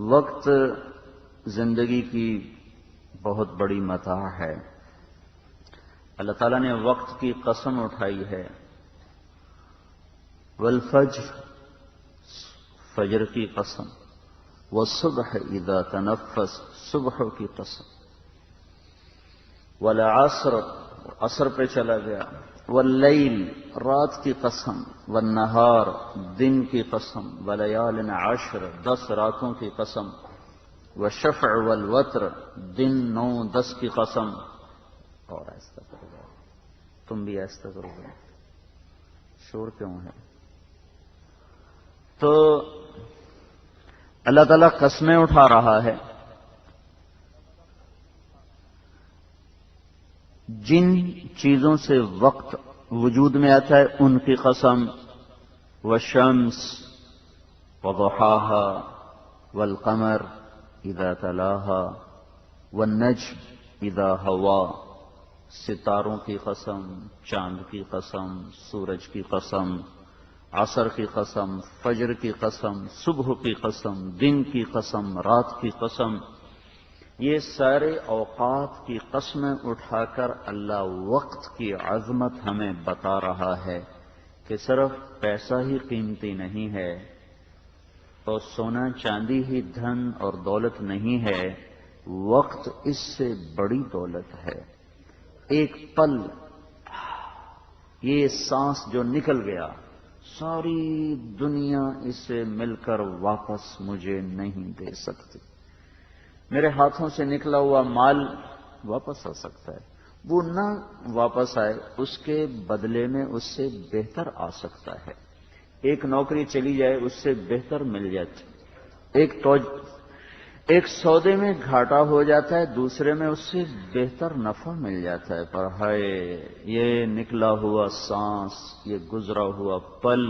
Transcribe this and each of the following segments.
وقت زندگی کی بہت بڑی متاع ہے۔ اللہ تعالیٰ نے وقت کی قسم اٹھائی ہے، والفجر، فجر کی قسم، والصبح اذا تنفس، صبح کی قسم، والعصر، عصر پہ چلا گیا، واللیل، رات کی قسم، والنہار، دن کی قسم، ولیال عشر، 10 راتوں کی قسم، والشفع والوتر، دن 9 10 کی قسم۔ اور ایسا کرو گے، تم بھی ایسا کرو گے، شور کیوں ہے؟ تو اللہ تعالیٰ قسمیں اٹھا رہا ہے، جن چیزوں سے وقت وجود میں آتا ہے ان کی قسم، والشمس وضحاها والقمر اذا تلاها والنجم اذا هوى، ستاروں کی قسم، چاند کی قسم، سورج کی قسم، عصر کی قسم، فجر کی قسم، صبح کی قسم، دن کی قسم، رات کی قسم۔ یہ سارے اوقات کی قسمیں اٹھا کر اللہ وقت کی عظمت ہمیں بتا رہا ہے کہ صرف پیسہ ہی قیمتی نہیں ہے اور سونا چاندی ہی دھن اور دولت نہیں ہے، وقت اس سے بڑی دولت ہے۔ ایک پل، یہ سانس جو نکل گیا، ساری دنیا اس سے مل کر واپس مجھے نہیں دے سکتی۔ میرے ہاتھوں سے نکلا ہوا مال واپس آ سکتا ہے، وہ نہ واپس آئے اس کے بدلے میں اس سے بہتر آ سکتا ہے۔ ایک نوکری چلی جائے اس سے بہتر مل جاتی، ایک سودے میں گھاٹا ہو جاتا ہے، دوسرے میں اس سے بہتر نفع مل جاتا ہے۔ پر ہائے، یہ نکلا ہوا سانس، یہ گزرا ہوا پل،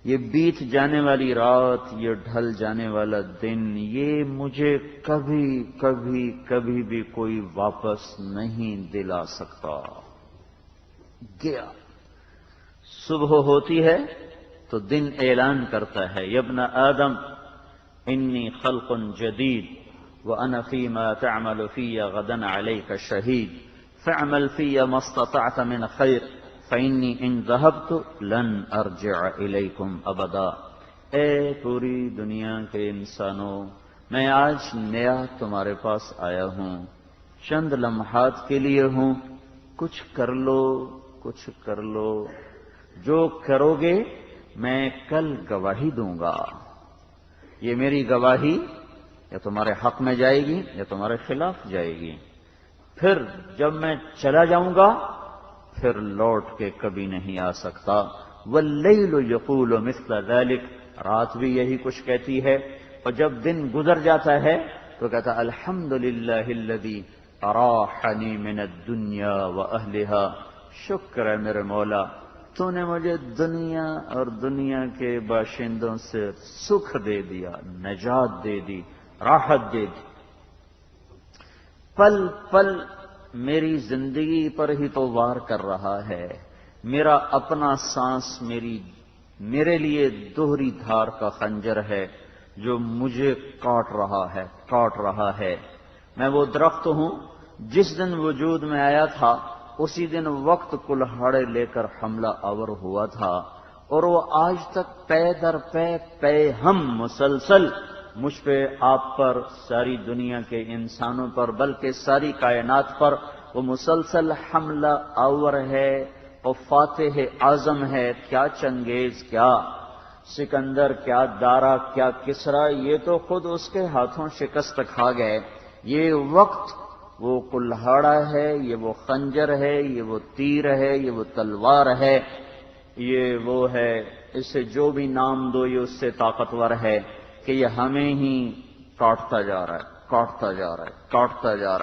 یہ بیت جانے والی رات، یہ ڈھل جانے والا دن، یہ مجھے کبھی کبھی کبھی بھی کوئی واپس نہیں دلا سکتا۔ گیا، صبح ہوتی ہے تو دن اعلان کرتا ہے، یا ابن آدم انی خلق جدید وانا فیما تعمل فی غدا علیک شہید فاعمل فی ما استطعت من خیر فإنی ان ذهبت لن ارجع الیکم ابدا۔ اے پوری دنیا کے انسانوں، میں آج نیا تمہارے پاس آیا ہوں، چند لمحات کے لیے ہوں، کچھ کر لو، کچھ کر لو، جو کرو گے میں کل گواہی دوں گا۔ یہ میری گواہی یا تمہارے حق میں جائے گی یا تمہارے خلاف جائے گی، پھر جب میں چلا جاؤں گا پھر لوٹ کے کبھی نہیں آ سکتا۔ واللیل یقول مثل ذلک، رات بھی یہی کچھ کہتی ہے، اور جب دن گزر جاتا ہے تو کہتا الحمدللہ الذی اراحنی من الدنیا واہلها، شکر ہے میرے مولا، تو نے مجھے دنیا اور دنیا کے باشندوں سے سکھ دے دیا، نجات دے دی، راحت دے دی۔ پل پل میری زندگی پر ہی تو وار کر رہا ہے، میرا اپنا سانس میرے لیے دوہری دھار کا خنجر ہے جو مجھے کاٹ رہا ہے۔ میں وہ درخت ہوں جس دن وجود میں آیا تھا اسی دن وقت کلہاڑے لے کر حملہ آور ہوا تھا، اور وہ آج تک پے در پے ہم مسلسل مجھ پہ، آپ پر، ساری دنیا کے انسانوں پر، بلکہ ساری کائنات پر وہ مسلسل حملہ آور ہے، اور فاتح اعظم ہے۔ کیا چنگیز، کیا سکندر، کیا دارا، کیا کسرا، یہ تو خود اس کے ہاتھوں شکست کھا گئے۔ یہ وقت وہ کلہاڑا ہے، یہ وہ خنجر ہے، یہ وہ تیر ہے، یہ وہ تلوار ہے، یہ وہ ہے، اسے جو بھی نام دو یہ اس سے طاقتور ہے کہ یہ ہمیں ہی کاٹتا جا رہا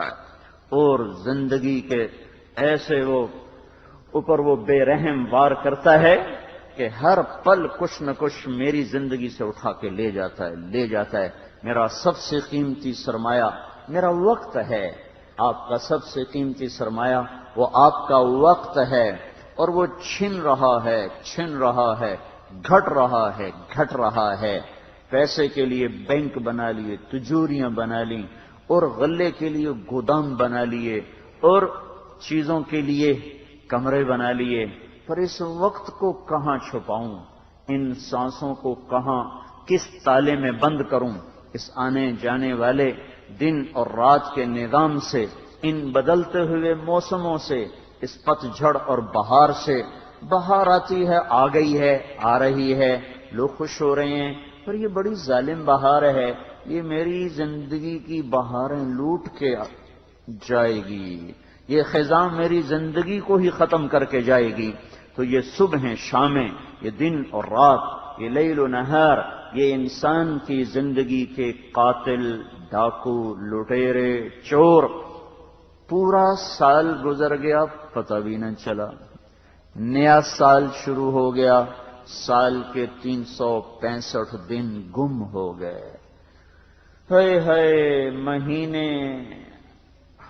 ہے، اور زندگی کے ایسے وہ اوپر وہ بے رحم وار کرتا ہے کہ ہر پل کچھ نہ کچھ میری زندگی سے اٹھا کے لے جاتا ہے۔ میرا سب سے قیمتی سرمایہ میرا وقت ہے، آپ کا سب سے قیمتی سرمایہ وہ آپ کا وقت ہے، اور وہ چھن رہا ہے، گھٹ رہا ہے۔ پیسے کے لیے بینک بنا لیے، تجوریاں بنا لیں، اور غلے کے لیے گودام بنا لیے، اور چیزوں کے لیے کمرے بنا لیے، پر اس وقت کو کہاں چھپاؤں؟ ان سانسوں کو کہاں کس تالے میں بند کروں؟ اس آنے جانے والے دن اور رات کے نظام سے، ان بدلتے ہوئے موسموں سے، اس پت جھڑ اور بہار سے، بہار آتی ہے، آ گئی ہے، آ رہی ہے، لوگ خوش ہو رہے ہیں، پر یہ بڑی ظالم بہار ہے، یہ میری زندگی کی بہاریں لوٹ کے جائے گی، یہ خزاں میری زندگی کو ہی ختم کر کے جائے گی۔ تو یہ صبح شامیں، یہ دن اور رات، یہ لیل و نہار، یہ انسان کی زندگی کے قاتل، ڈاکو، لٹیرے، چور، پورا سال گزر گیا، پتہ بھی نہ چلا، نیا سال شروع ہو گیا، سال کے 365 دن گم ہو گئے۔ ہائے ہائے، مہینے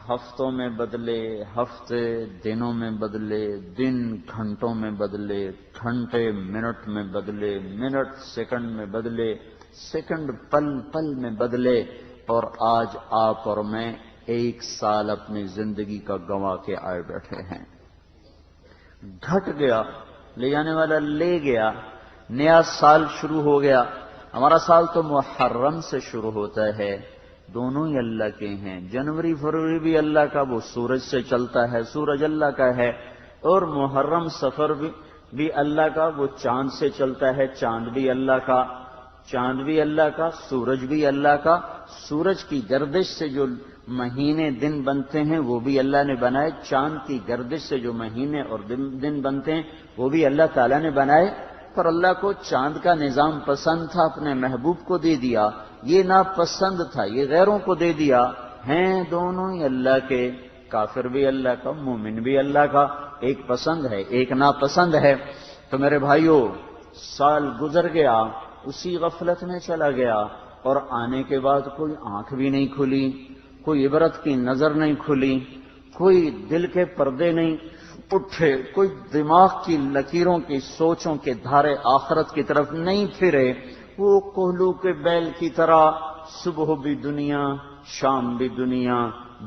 ہفتوں میں بدلے، ہفتے دنوں میں بدلے، دن گھنٹوں میں بدلے، گھنٹے منٹ میں بدلے، منٹ سیکنڈ میں بدلے، سیکنڈ پل پل میں بدلے، اور آج آپ اور میں 1 سال اپنی زندگی کا گنوا کے آئے بیٹھے ہیں۔ گھٹ گیا، لے جانے والا لے گیا، نیا سال شروع ہو گیا۔ ہمارا سال تو محرم سے شروع ہوتا ہے، دونوں ہی اللہ کے ہیں، جنوری فروری بھی اللہ کا، وہ سورج سے چلتا ہے، سورج اللہ کا ہے، اور محرم سفر بھی اللہ کا، وہ چاند سے چلتا ہے، چاند بھی اللہ کا، چاند بھی اللہ کا، سورج بھی اللہ کا، سورج کی گردش سے جو مہینے دن بنتے ہیں وہ بھی اللہ نے بنائے، چاند کی گردش سے جو مہینے اور دن بنتے ہیں وہ بھی اللہ تعالیٰ نے بنائے، پر اللہ کو چاند کا نظام پسند تھا، اپنے محبوب کو دے دیا، یہ ناپسند تھا، یہ غیروں کو دے دیا، ہیں دونوں ہی اللہ کے، کافر بھی اللہ کا، مومن بھی اللہ کا، ایک پسند ہے ایک ناپسند ہے۔ تو میرے بھائیوں، سال گزر گیا، اسی غفلت میں چلا گیا، اور آنے کے بعد کوئی آنکھ بھی نہیں کھلی، کوئی عبرت کی نظر نہیں کھلی، کوئی دل کے پردے نہیں اٹھے، کوئی دماغ کی لکیروں کی سوچوں کے دھارے آخرت کی طرف نہیں پھرے، وہ کوہلو کے بیل کی طرح صبح بھی دنیا، شام بھی دنیا،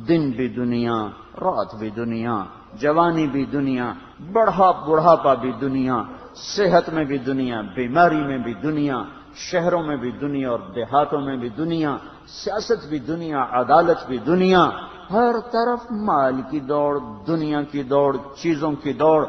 دن بھی دنیا، رات بھی دنیا، جوانی بھی دنیا، بڑھاپا بھی دنیا، صحت میں بھی دنیا، بیماری میں بھی دنیا، شہروں میں بھی دنیا اور دیہاتوں میں بھی دنیا، سیاست بھی دنیا، عدالت بھی دنیا، ہر طرف مال کی دوڑ، دنیا کی دوڑ، چیزوں کی دوڑ،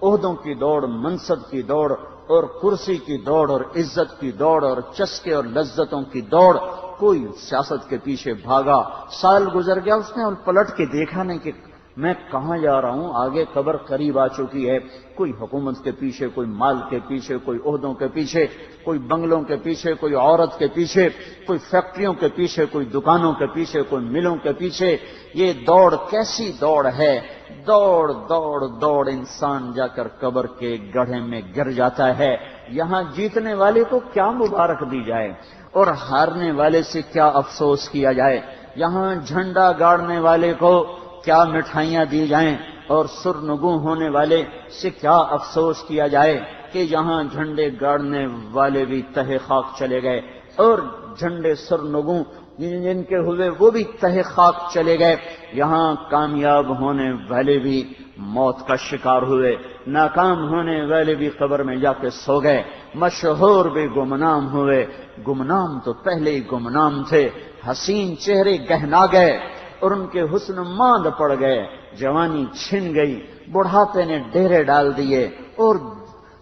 عہدوں کی دوڑ، منصب کی دوڑ، اور کرسی کی دوڑ، اور عزت کی دوڑ، اور چسکے اور لذتوں کی دوڑ۔ کوئی سیاست کے پیچھے بھاگا، سال گزر گیا، اس نے اور پلٹ کے دیکھا نہیں کہ میں کہاں جا رہا ہوں، آگے قبر قریب آ چکی ہے۔ کوئی حکومت کے پیچھے، کوئی مال کے پیچھے، کوئی عہدوں کے پیچھے، کوئی بنگلوں کے پیچھے، کوئی عورت کے پیچھے، کوئی فیکٹریوں کے پیچھے، کوئی دکانوں کے پیچھے، کوئی ملوں کے پیچھے۔ یہ دوڑ کیسی دوڑ ہے؟ دوڑ دوڑ دوڑ، انسان جا کر قبر کے گڑھے میں گر جاتا ہے۔ یہاں جیتنے والے کو کیا مبارک دی جائے اور ہارنے والے سے کیا افسوس کیا جائے؟ یہاں جھنڈا گاڑنے والے کو کیا مٹھائیاں دی جائیں اور سرنگوں ہونے والے سے کیا افسوس کیا جائے کہ یہاں جھنڈے گاڑنے والے بھی تہہ خاک چلے گئے، اور جھنڈے سرنگوں جن کے ہوئے وہ بھی تہہ خاک چلے گئے۔ یہاں کامیاب ہونے والے بھی موت کا شکار ہوئے، ناکام ہونے والے بھی قبر میں جا کے سو گئے، مشہور بھی گمنام ہوئے، گمنام تو پہلے ہی گمنام تھے، حسین چہرے گہنا گئے اور ان کے حسن ماند پڑ گئے، جوانی چھن گئی، بڑھاپے نے ڈیرے ڈال دیے، اور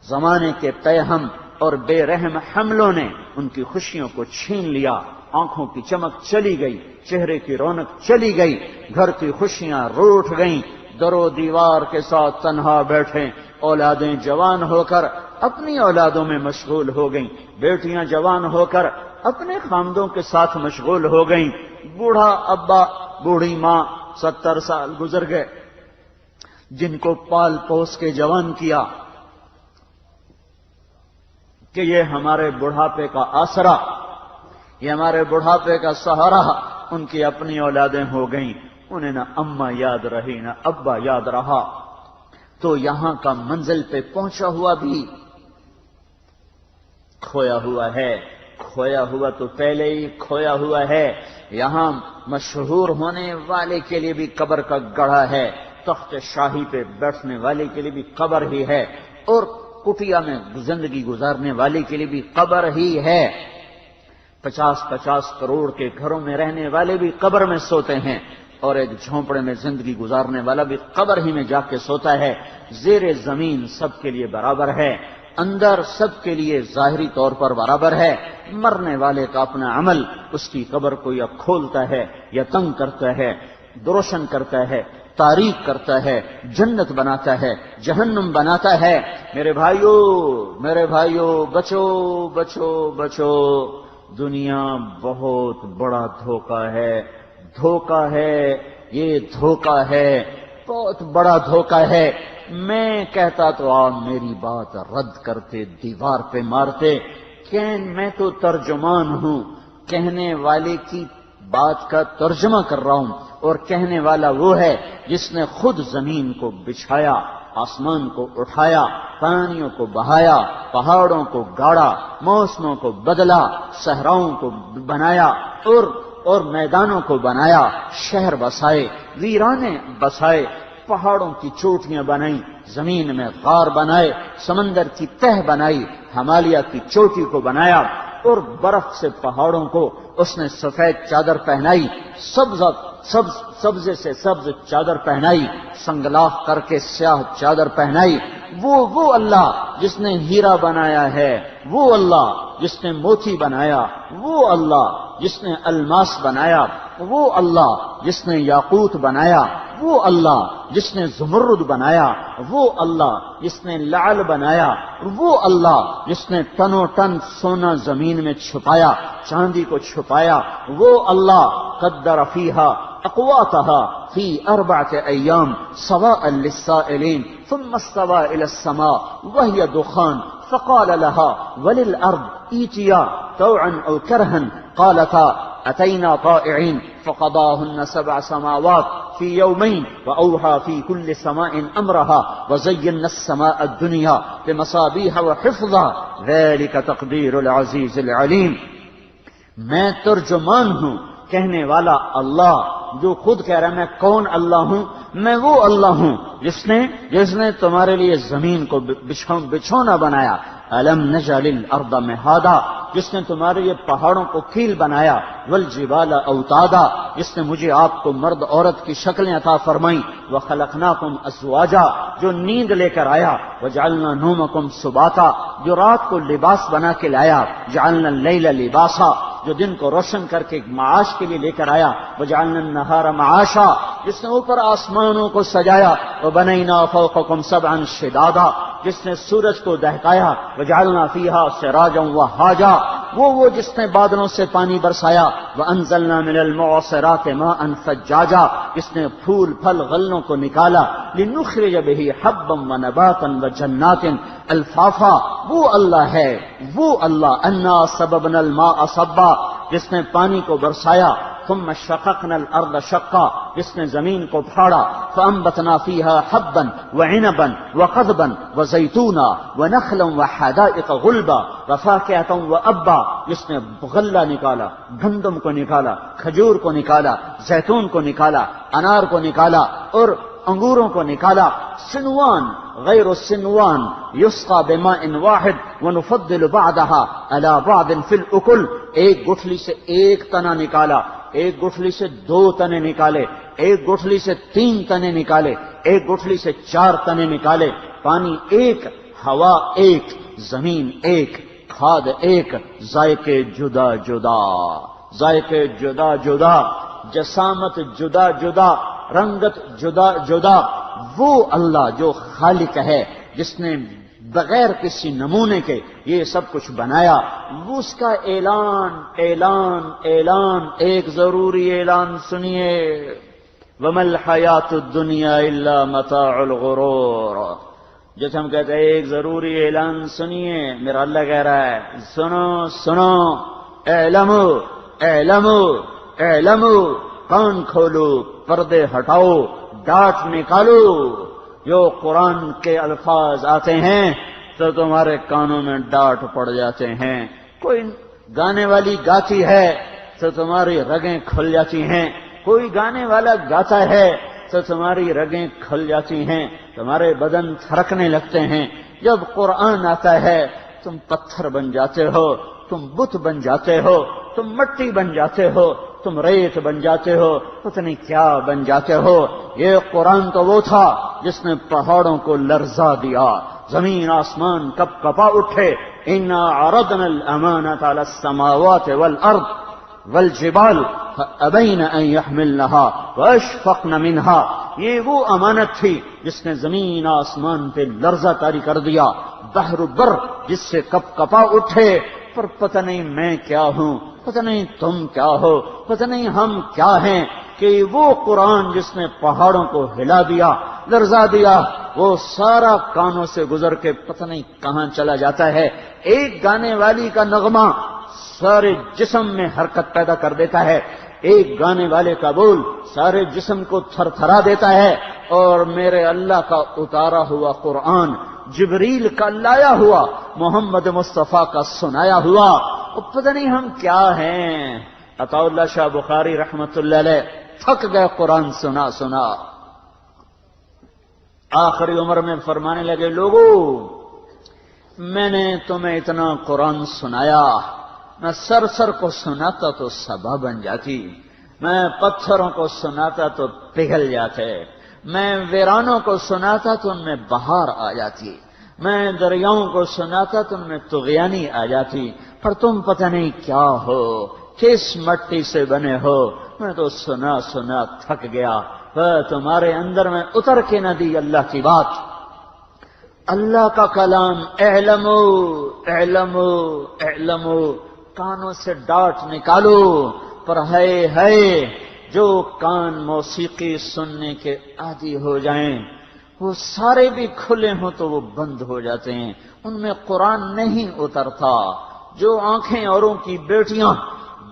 زمانے کے پیہم اور بے رحم حملوں نے ان کی خوشیوں کو چھین لیا، آنکھوں کی چمک چلی گئی، چہرے کی رونق چلی گئی، گھر کی خوشیاں روٹھ گئیں، در و دیوار کے ساتھ تنہا بیٹھے، اولادیں جوان ہو کر اپنی اولادوں میں مشغول ہو گئیں، بیٹیاں جوان ہو کر اپنے خامدوں کے ساتھ مشغول ہو گئیں، بوڑھا ابا بوڑھی ماں 70 سال گزر گئے جن کو پال پوس کے جوان کیا کہ یہ ہمارے بڑھاپے کا آسرا، یہ ہمارے بڑھاپے کا سہارا، ان کی اپنی اولادیں ہو گئیں، انہیں نہ اماں یاد رہی نہ ابا یاد رہا۔ تو یہاں کا منزل پہ پہنچا ہوا بھی کھویا ہوا ہے، کھویا ہوا تو پہلے ہی کھویا ہوا ہے. یہاں مشہور ہونے والے کے لیے بھی قبر کا گڑھا ہے, تخت شاہی پہ بیٹھنے والے کے لیے بھی قبر ہی ہے, اور کٹیا میں زندگی گزارنے والے کے لیے بھی قبر ہی ہے. 50-50 کروڑ کے گھروں میں رہنے والے بھی قبر میں سوتے ہیں, اور ایک جھونپڑے میں زندگی گزارنے والا بھی قبر ہی میں جا کے سوتا ہے. زیر زمین سب کے لیے برابر ہے, اندر سب کے لیے ظاہری طور پر برابر ہے. مرنے والے کا اپنا عمل اس کی قبر کو یا کھولتا ہے یا تنگ کرتا ہے, روشن کرتا ہے, تاریک کرتا ہے, جنت بناتا ہے, جہنم بناتا ہے. میرے بھائیو بچو بچو بچو. دنیا بہت بڑا دھوکہ ہے, دھوکہ ہے, یہ دھوکہ ہے, بہت بڑا دھوکہ ہے. میں کہتا تو آپ میری بات رد کرتے, دیوار پہ مارتے, کہ میں تو ترجمان ہوں, کہنے والے کی بات کا ترجمہ کر رہا ہوں, اور کہنے والا وہ ہے جس نے خود زمین کو بچھایا, آسمان کو اٹھایا, پانیوں کو بہایا, پہاڑوں کو گاڑا, موسموں کو بدلا, صحراؤں کو بنایا, اور میدانوں کو بنایا, شہر بسائے, ویرانے بسائے, پہاڑوں کی چوٹیاں بنائیں, زمین میں غار بنائے, سمندر کی تہ بنائی, ہمالیہ کی چوٹی کو بنایا, اور برف سے پہاڑوں کو اس نے سفید چادر پہنائی, سبزے سے سبز چادر پہنائی, سنگلاخ کر کے سیاہ چادر پہنائی. وہ اللہ جس نے ہیرا بنایا ہے, وہ اللہ جس نے موتی بنایا, وہ اللہ جس نے الماس بنایا, وہ اللہ جس نے یاقوت بنایا, وہ اللہ جس نے زمرد بنایا, وہ اللہ جس نے لعل بنایا, وہ اللہ جس نے ٹنوں ٹن سونا زمین میں چھپایا, چاندی کو چھپایا, وہ اللہ قدر فیہا اقواتها في 4 أيام سواء للسائلين ثم استوى إلى السماء وهي دخان فقال لها وللأرض ائتيا طوعا أو كرها قالتا أتينا طائعين فقضاهن 7 سماوات في يومين وأوحى في كل سماء أمرها وزينا السماء الدنيا بمصابيح وحفظا ذلك تقدير العزيز العليم. میں ترجمان ہوں, کہنے والا اللہ جو خود کہہ رہا ہے میں کون اللہ ہوں, میں وہ اللہ ہوں جس نے تمہارے لیے زمین کو بچھونا بنایا, الم نجعل الارض مہادا, جس نے تمہارے لیے پہاڑوں کو کیل بنایا, والجبال اوتادا, جس نے مجھے آپ کو مرد عورت کی شکلیں عطا فرمائیں, وخلقناکم ازواجا, جو نیند لے کر آیا, وجعلنا نومکم سباتا, جو رات کو لباس بنا کے لایا, جعلنا اللیل لباسا, جو دن کو روشن کر کے معاش کے لیے لے کر آیا, وجعلنا النہار معاشا, جس نے اوپر آسمانوں کو سجایا, وبنینا فوقکم 7 شدادا, جس نے سورج کو دہکایا, وجعلنا فیہا سراجا وہاجا, وہ جس نے بادلوں سے پانی برسایا, وانزلنا من المعصرات ماء ثجاجا, جس نے پھول پھل غلوں کو نکالا, لنخرج به حبا ونباتا وجنات الفافا, وہ اللہ ہے, وہ اللہ انا سببنا الماء صبا, جس نے پانی کو برسایا, ثم شققنا الارض شقا, جس نے زمین کو پھاڑا, فانبتنا فيها حبا وعنبا وقضبا وزيتونا ونخلا وحدائق غلبا وفاكهة وابا, جس نے غلہ نکالا, گندم کو نکالا, کھجور کو نکالا, زیتون کو نکالا, انار کو نکالا, اور انگوروں کو نکالا, سنوان غیر السنوان یسقى بماء واحد ونفضل بعضها على بعض في الاكل, ایک گٹھلی سے ایک تنا نکالا, ایک گٹھلی سے 2 تنے نکالے, ایک گٹھلی سے 3 تنے نکالے, ایک گٹھلی سے 4 تنے نکالے, پانی ایک, ہوا ایک, زمین ایک, کھاد ایک, ذائقے جدا جدا, ذائقے جدا جدا, جسامت جدا جدا, رنگت جدا جدا. وہ اللہ جو خالق ہے, جس نے بغیر کسی نمونے کے یہ سب کچھ بنایا, اس کا اعلان اعلان اعلان, ایک ضروری اعلان سنیے, وَمَا الْحَيَاةُ الدُّنْيَا إِلَّا مَتَاعُ الْغُرُورِ. جیسے ہم کہتے ہیں ایک ضروری اعلان سنیے, میرا اللہ کہہ رہا ہے سنو سنو, اعلمو اعلمو اعلمو, کان کھولو, پردے ہٹاؤ, ڈاٹ نکالو. جو قرآن کے الفاظ آتے ہیں تو تمہارے کانوں میں ڈاٹ پڑ جاتے ہیں. گانے والی گاتی ہے تو تمہاری رگیں کھل جاتی ہیں، کوئی گانے والا گاتا ہے تو تمہاری رگیں کھل جاتی ہیں، تمہارے بدن تھرکنے لگتے ہیں۔ جب قرآن آتا ہے تم پتھر بن جاتے ہو، تم بت بن جاتے ہو، تم مٹی بن جاتے ہو، تم ریت بن جاتے ہو، پتہ نہیں کیا بن جاتے ہو۔ یہ قرآن تو وہ تھا جس نے پہاڑوں کو لرزا دیا، زمین آسمان کپ کپا اٹھے۔ انا عرضنا الامانة على السماوات والارض والجبال فابین ان يحملنها واشفقن منها۔ یہ وہ امانت تھی جس نے زمین آسمان پہ لرزہ طاری کر دیا، بحر و بر جس سے کپ کپا اٹھے، پر پتہ نہیں میں کیا ہوں، پتہ نہیں تم کیا ہو، پتہ نہیں ہم کیا ہیں، کہ وہ قرآن جس نے پہاڑوں کو ہلا دیا، لرزا دیا، وہ سارا کانوں سے گزر کے پتہ نہیں کہاں چلا جاتا ہے۔ ایک گانے والی کا نغمہ سارے جسم میں حرکت پیدا کر دیتا ہے، ایک گانے والے کا بول سارے جسم کو تھر تھرا دیتا ہے، اور میرے اللہ کا اتارا ہوا قرآن، جبریل کا لایا ہوا، محمد مصطفیٰ کا سنایا ہوا، اور پتہ نہیں ہم کیا ہیں۔ عطا اللہ شاہ بخاری رحمت اللہ علیہ تھک گئے قرآن سنا سنا، آخری عمر میں فرمانے لگے، لوگوں میں نے تمہیں اتنا قرآن سنایا، میں سر سر کو سناتا تو صبا بن جاتی، میں پتھروں کو سناتا تو پگھل جاتے، میں ویرانوں کو سناتا تو ان میں بہار آ جاتی، میں دریاؤں کو سناتا تو ان میں طغیانی آ جاتی، پر تم پتہ نہیں کیا ہو، کس مٹی سے بنے ہو، میں تو سنا سنا تھک گیا، تمہارے اندر میں اتر کے نہ دی اللہ کی بات۔ اللہ کا کلام اعلمو اعلمو اعلمو، کانوں سے ڈانٹ نکالو، پر ہے جو کان موسیقی سننے کے عادی ہو جائیں، وہ سارے بھی کھلے ہوں تو وہ بند ہو جاتے ہیں، ان میں قرآن نہیں اترتا۔ جو آنکھیں اوروں کی بیٹیاں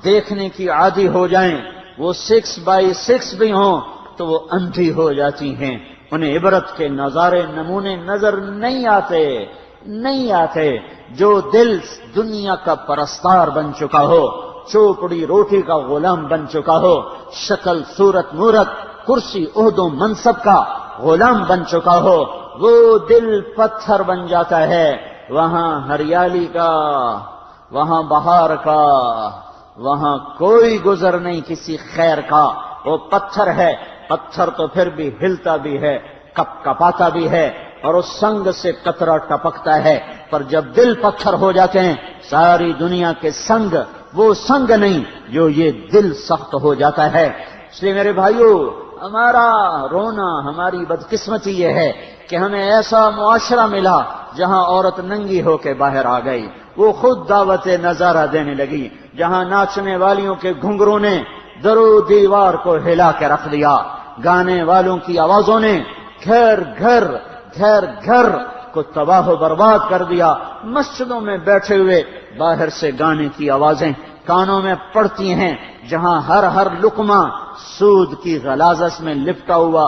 دیکھنے کی عادی ہو جائیں، وہ 6x6 بھی ہوں تو وہ اندھی ہو جاتی ہیں، انہیں عبرت کے نظارے نمونے نظر نہیں آتے۔ جو دل دنیا کا پرستار بن چکا ہو، چوپڑی روٹی کا غلام بن چکا ہو، شکل صورت مورت کرسی عہد و منصب کا غلام بن چکا ہو، وہ دل پتھر بن جاتا ہے۔ وہاں ہریالی کا، وہاں بہار کا، وہاں کوئی گزر نہیں کسی خیر کا، وہ پتھر ہے۔ پتھر تو پھر بھی ہلتا بھی ہے، کپ کپاتا بھی ہے، اور اس سنگ سے قطرہ ٹپکتا ہے، پر جب دل پتھر ہو جاتے ہیں، ساری دنیا کے سنگ وہ سنگ نہیں جو یہ دل سخت ہو جاتا ہے۔ اس لیے میرے بھائیو، ہمارا رونا، ہماری بدقسمتی یہ ہے کہ ہمیں ایسا معاشرہ ملا جہاں عورت ننگی ہو کے باہر آ گئی، وہ خود دعوت نظارہ دینے لگی، جہاں ناچنے والیوں کے گھنگروں نے درو دیوار کو ہلا کے رکھ دیا، گانے والوں کی آوازوں نے گھر گھر کو تباہ و برباد کر دیا۔ مسجدوں میں بیٹھے ہوئے باہر سے گانے کی آوازیں کانوں میں پڑتی ہیں، جہاں ہر لقمہ سود کی غلاظت میں لپٹا ہوا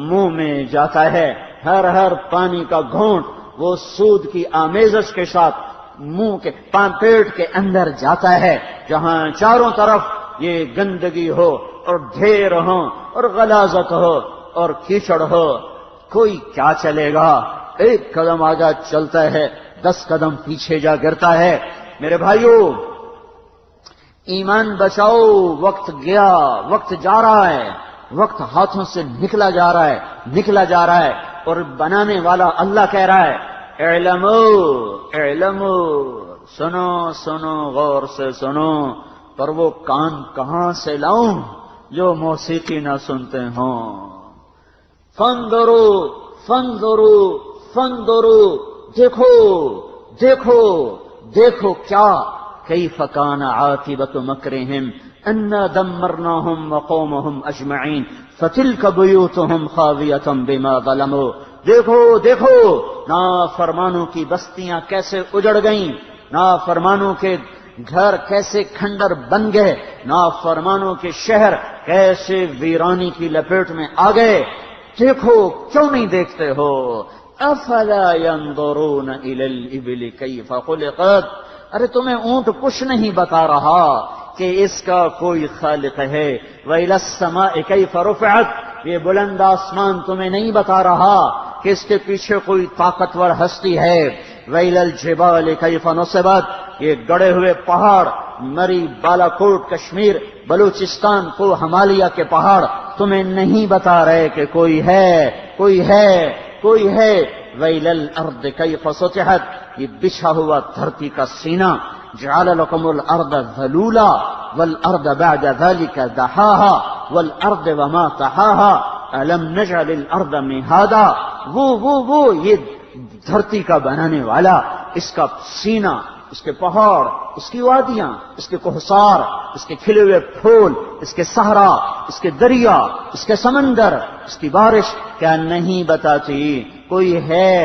منہ میں جاتا ہے، ہر پانی کا گھونٹ وہ سود کی آمیزش کے ساتھ منہ کے پیٹ کے اندر جاتا ہے، جہاں چاروں طرف یہ گندگی ہو اور ڈھیر ہو اور غلاظت ہو اور کیچڑ ہو، کوئی کیا چلے گا؟ ایک قدم آگے چلتا ہے، 10 قدم پیچھے جا گرتا ہے۔ میرے بھائیو، ایمان بچاؤ، وقت گیا، وقت جا رہا ہے، وقت ہاتھوں سے نکلا جا رہا ہے، اور بنانے والا اللہ کہہ رہا ہے، اعلمو، سنو غور سے سنو، پر وہ کان کہاں سے لاؤں جو موسیقی نہ سنتے ہوں۔ فانظروا، دیکھو کیا، کیف کان عاقبۃ مکرہم انا دمرناہم وقومہم اجمعین فتلک بیوتہم خاویۃ بما ظلموا۔ دیکھو نافرمانوں کی بستیاں کیسے اجڑ گئیں، نافرمانوں کے گھر کیسے کھنڈر بن گئے، نافرمانوں کے شہر کیسے ویرانی کی لپیٹ میں آ گئے۔ دیکھو، کیوں نہیں دیکھتے ہو؟ افلا ينظرون الى الابل كيف خلقت ارے تمہیں اونٹ کچھ نہیں بتا رہا کہ اس کا کوئی خالق ہے. وَإِلَى السَّمَاءِ كَيْفَ رُفِعَتْ، یہ بلند آسمان تمہیں نہیں بتا رہا کہ اس کے پیچھے کوئی طاقتور ہستی ہے. وَإِلَى الْجِبَالِ كَيْفَ نُصِبَتْ، یہ گڑے ہوئے پہاڑ، مری، بالا کوٹ، کشمیر، بلوچستان کو ہمالیہ کے پہاڑ تمہیں نہیں بتا رہے کہ کوئی ہے، کوئی ہے، کوئی ہے. وَإِلَى الْأَرْضِ كَيْفَ سُطِحَتْ، یہ بچھا ہوا دھرتی کا سینہ. جعل لكم الارض ذلولا والارض بعد ذلك دحاها والارض وما طحاها الم نجعل الارض مهادا. وہ یہ دھرتی کا بنانے والا، اس کا سینہ، اس کے پہاڑ، اس کی وادیاں، اس کے کوہسار، اس کے کھلے ہوئے پھول، اس کے صحرا، اس کے دریا، اس کے سمندر، اس کی بارش کیا نہیں بتاتی کوئی ہے،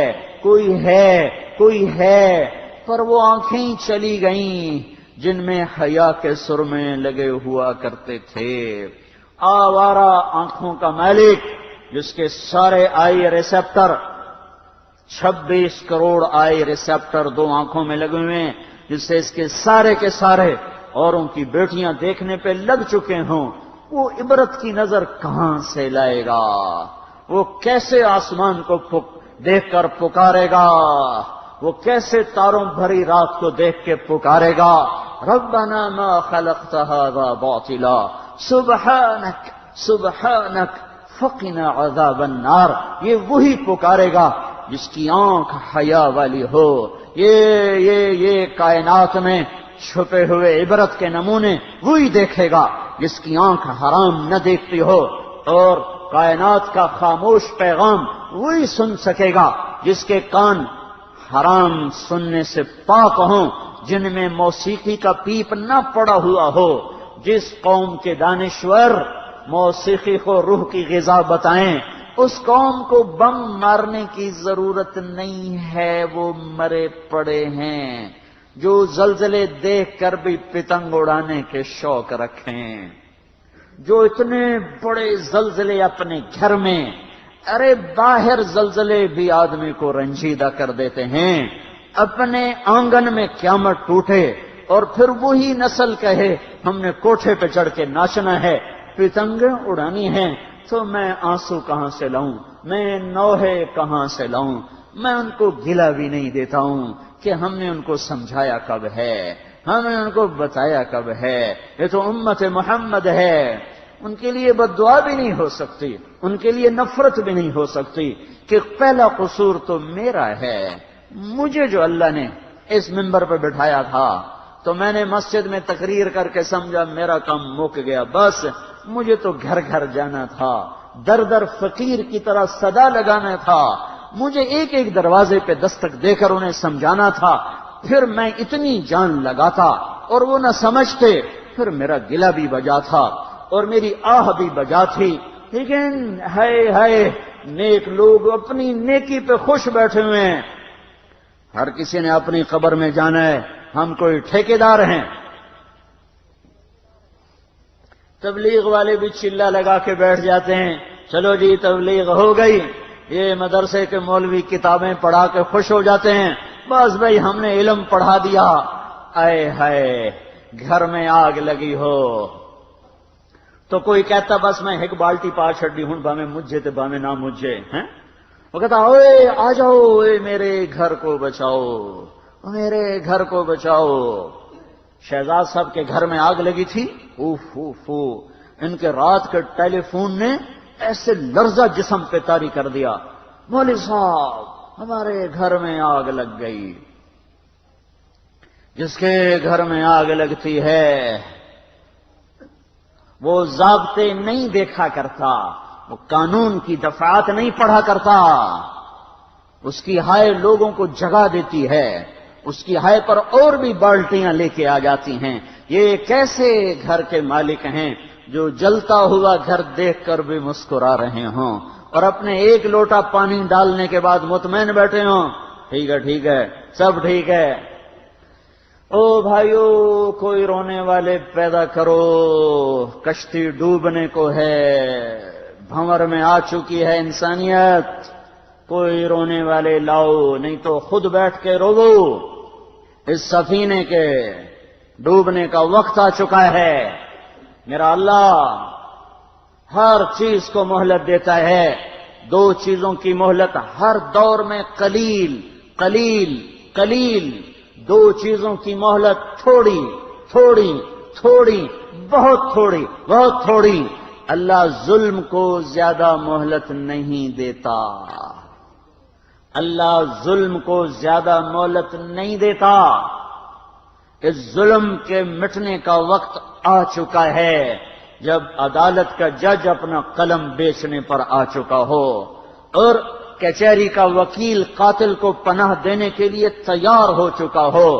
کوئی ہے، کوئی ہے. پر وہ آنکھیں چلی گئیں جن میں حیا کے سرمے لگے ہوا کرتے تھے. آوارہ آنکھوں کا مالک جس کے سارے آئی ریسپٹر 26 کروڑ آئی ریسپٹر 2 آنکھوں میں لگے ہوئے ہیں، جس سے اس کے سارے اوروں کی بیٹیاں دیکھنے پہ لگ چکے ہوں، وہ عبرت کی نظر کہاں سے لائے گا؟ وہ کیسے آسمان کو دیکھ کر پکارے گا؟ وہ کیسے تاروں بھری رات کو دیکھ کے پکارے گا؟ ربنا ما خلقت هذا باطلا سبحانک سبحانک فقنا عذاب النار. یہ وہی پکارے گا جس کی آنکھ حیا والی ہو. یہ کائنات میں چھپے ہوئے عبرت کے نمونے وہی دیکھے گا جس کی آنکھ حرام نہ دیکھتی ہو، اور کائنات کا خاموش پیغام وہی سن سکے گا جس کے کان حرام سننے سے پاک ہوں، جن میں موسیقی کا پیپ نہ پڑا ہوا ہو. جس قوم کے دانشور موسیقی کو روح کی غذا بتائیں، اس قوم کو بم مارنے کی ضرورت نہیں ہے، وہ مرے پڑے ہیں. جو زلزلے دیکھ کر بھی پتنگ اڑانے کے شوق رکھیں، جو اتنے بڑے زلزلے اپنے گھر میں، ارے باہر زلزلے بھی آدمی کو رنجیدہ کر دیتے ہیں، اپنے آنگن میں قیامت ٹوٹے اور پھر وہی نسل کہے ہم نے کوٹھے پہ چڑھ کے ناچنا ہے، پتنگیں اڑانی ہیں، تو میں آنسو کہاں سے لاؤں، میں نوحے کہاں سے لاؤں؟ میں ان کو گلہ بھی نہیں دیتا ہوں کہ ہم نے ان کو سمجھایا کب ہے، ہم نے ان کو بتایا کب ہے. یہ تو امت محمد ہے، ان کے لیے بد دعا بھی نہیں ہو سکتی، ان کے لیے نفرت بھی نہیں ہو سکتی کہ پہلا قصور تو میرا ہے. مجھے جو اللہ نے اس منبر پہ بٹھایا تھا تو میں نے مسجد میں تقریر کر کے سمجھا میرا کام مک گیا، بس مجھے تو گھر گھر جانا تھا، در در فقیر کی طرح صدا لگانا تھا، مجھے ایک ایک دروازے پہ دستک دے کر انہیں سمجھانا تھا. پھر میں اتنی جان لگاتا اور وہ نہ سمجھتے، پھر میرا گلہ بھی بجا تھا اور میری آہ بھی بجا تھی. لیکن ہائے نیک لوگ اپنی نیکی پہ خوش بیٹھے ہوئے ہیں. ہر کسی نے اپنی قبر میں جانا ہے، ہم کوئی ٹھیکیدار ہیں. تبلیغ والے بھی چلا لگا کے بیٹھ جاتے ہیں، چلو جی تبلیغ ہو گئی. یہ مدرسے کے مولوی کتابیں پڑھا کے خوش ہو جاتے ہیں، بس بھائی ہم نے علم پڑھا دیا. آئے ہائے گھر میں آگ لگی ہو تو کوئی کہتا بس میں ایک بالٹی پا چھڑی ہوں، باویں مجھے تے باویں نہ مجھے ہیں. وہ کہتا اوے آ جاؤ، اے میرے گھر کو بچاؤ، میرے گھر کو بچاؤ. شہزاد صاحب کے گھر میں آگ لگی تھی، ان کے رات کے ٹیلی فون نے ایسے لرزہ جسم پہ طاری کر دیا، مولوی صاحب ہمارے گھر میں آگ لگ گئی. جس کے گھر میں آگ لگتی ہے وہ ضابطے نہیں دیکھا کرتا، وہ قانون کی دفعات نہیں پڑھا کرتا. اس کی ہائے لوگوں کو جگا دیتی ہے، اس کی ہائے پر اور بھی بالٹیاں لے کے آ جاتی ہیں. یہ کیسے گھر کے مالک ہیں جو جلتا ہوا گھر دیکھ کر بھی مسکرا رہے ہوں اور اپنے ایک لوٹا پانی ڈالنے کے بعد مطمئن بیٹھے ہوں ٹھیک ہے سب ٹھیک ہے. او بھائیو کوئی رونے والے پیدا کرو، کشتی ڈوبنے کو ہے، بھنور میں آ چکی ہے انسانیت. کوئی رونے والے لاؤ، نہیں تو خود بیٹھ کے رو. اس سفینے کے ڈوبنے کا وقت آ چکا ہے. میرا اللہ ہر چیز کو مہلت دیتا ہے. 2 چیزوں کی مہلت ہر دور میں قلیل قلیل قلیل. 2 چیزوں کی مہلت تھوڑی تھوڑی تھوڑی بہت تھوڑی بہت تھوڑی. اللہ ظلم کو زیادہ مہلت نہیں دیتا. اللہ ظلم کو زیادہ مہلت نہیں دیتا. اس ظلم کے مٹنے کا وقت آ چکا ہے جب عدالت کا جج اپنا قلم بیچنے پر آ چکا ہو اور کچہری کا وکیل قاتل کو پناہ دینے کے لیے تیار ہو چکا ہو.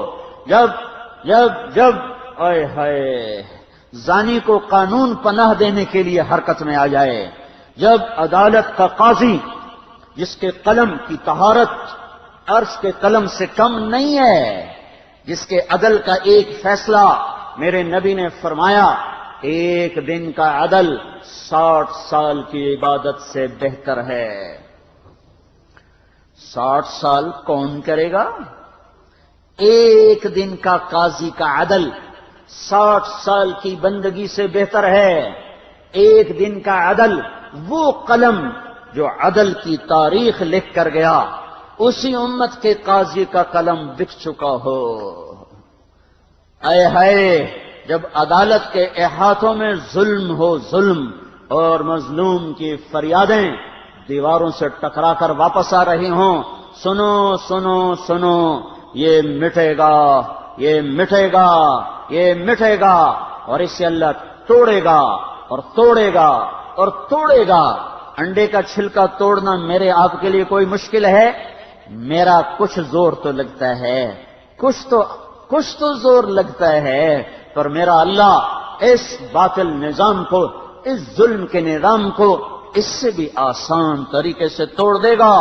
جب جب جب اے ہائے زانی کو قانون پناہ دینے کے لیے حرکت میں آ جائے. جب عدالت کا قاضی جس کے قلم کی طہارت عرش کے قلم سے کم نہیں ہے، جس کے عدل کا ایک فیصلہ میرے نبی نے فرمایا 1 دن کا عدل 60 سال کی عبادت سے بہتر ہے. 60 سال کون کرے گا؟ 1 دن کا قاضی کا عدل 60 سال کی بندگی سے بہتر ہے. 1 دن کا عدل، وہ قلم جو عدل کی تاریخ لکھ کر گیا، اسی امت کے قاضی کا قلم بک چکا ہو. اے ہائے جب عدالت کے احاطوں میں ظلم ہو، ظلم اور مظلوم کی فریادیں دیواروں سے ٹکرا کر واپس آ رہی ہوں. سنو سنو سنو، یہ مٹے گا، یہ مٹے گا، یہ مٹے گا، اور اسے اللہ توڑے گا اور توڑے گا اور توڑے گا. انڈے کا چھلکا توڑنا میرے آپ کے لیے کوئی مشکل ہے؟ میرا کچھ زور تو لگتا ہے، کچھ تو زور لگتا ہے، پر میرا اللہ اس باطل نظام کو، اس ظلم کے نظام کو اس سے بھی آسان طریقے سے توڑ دے گا.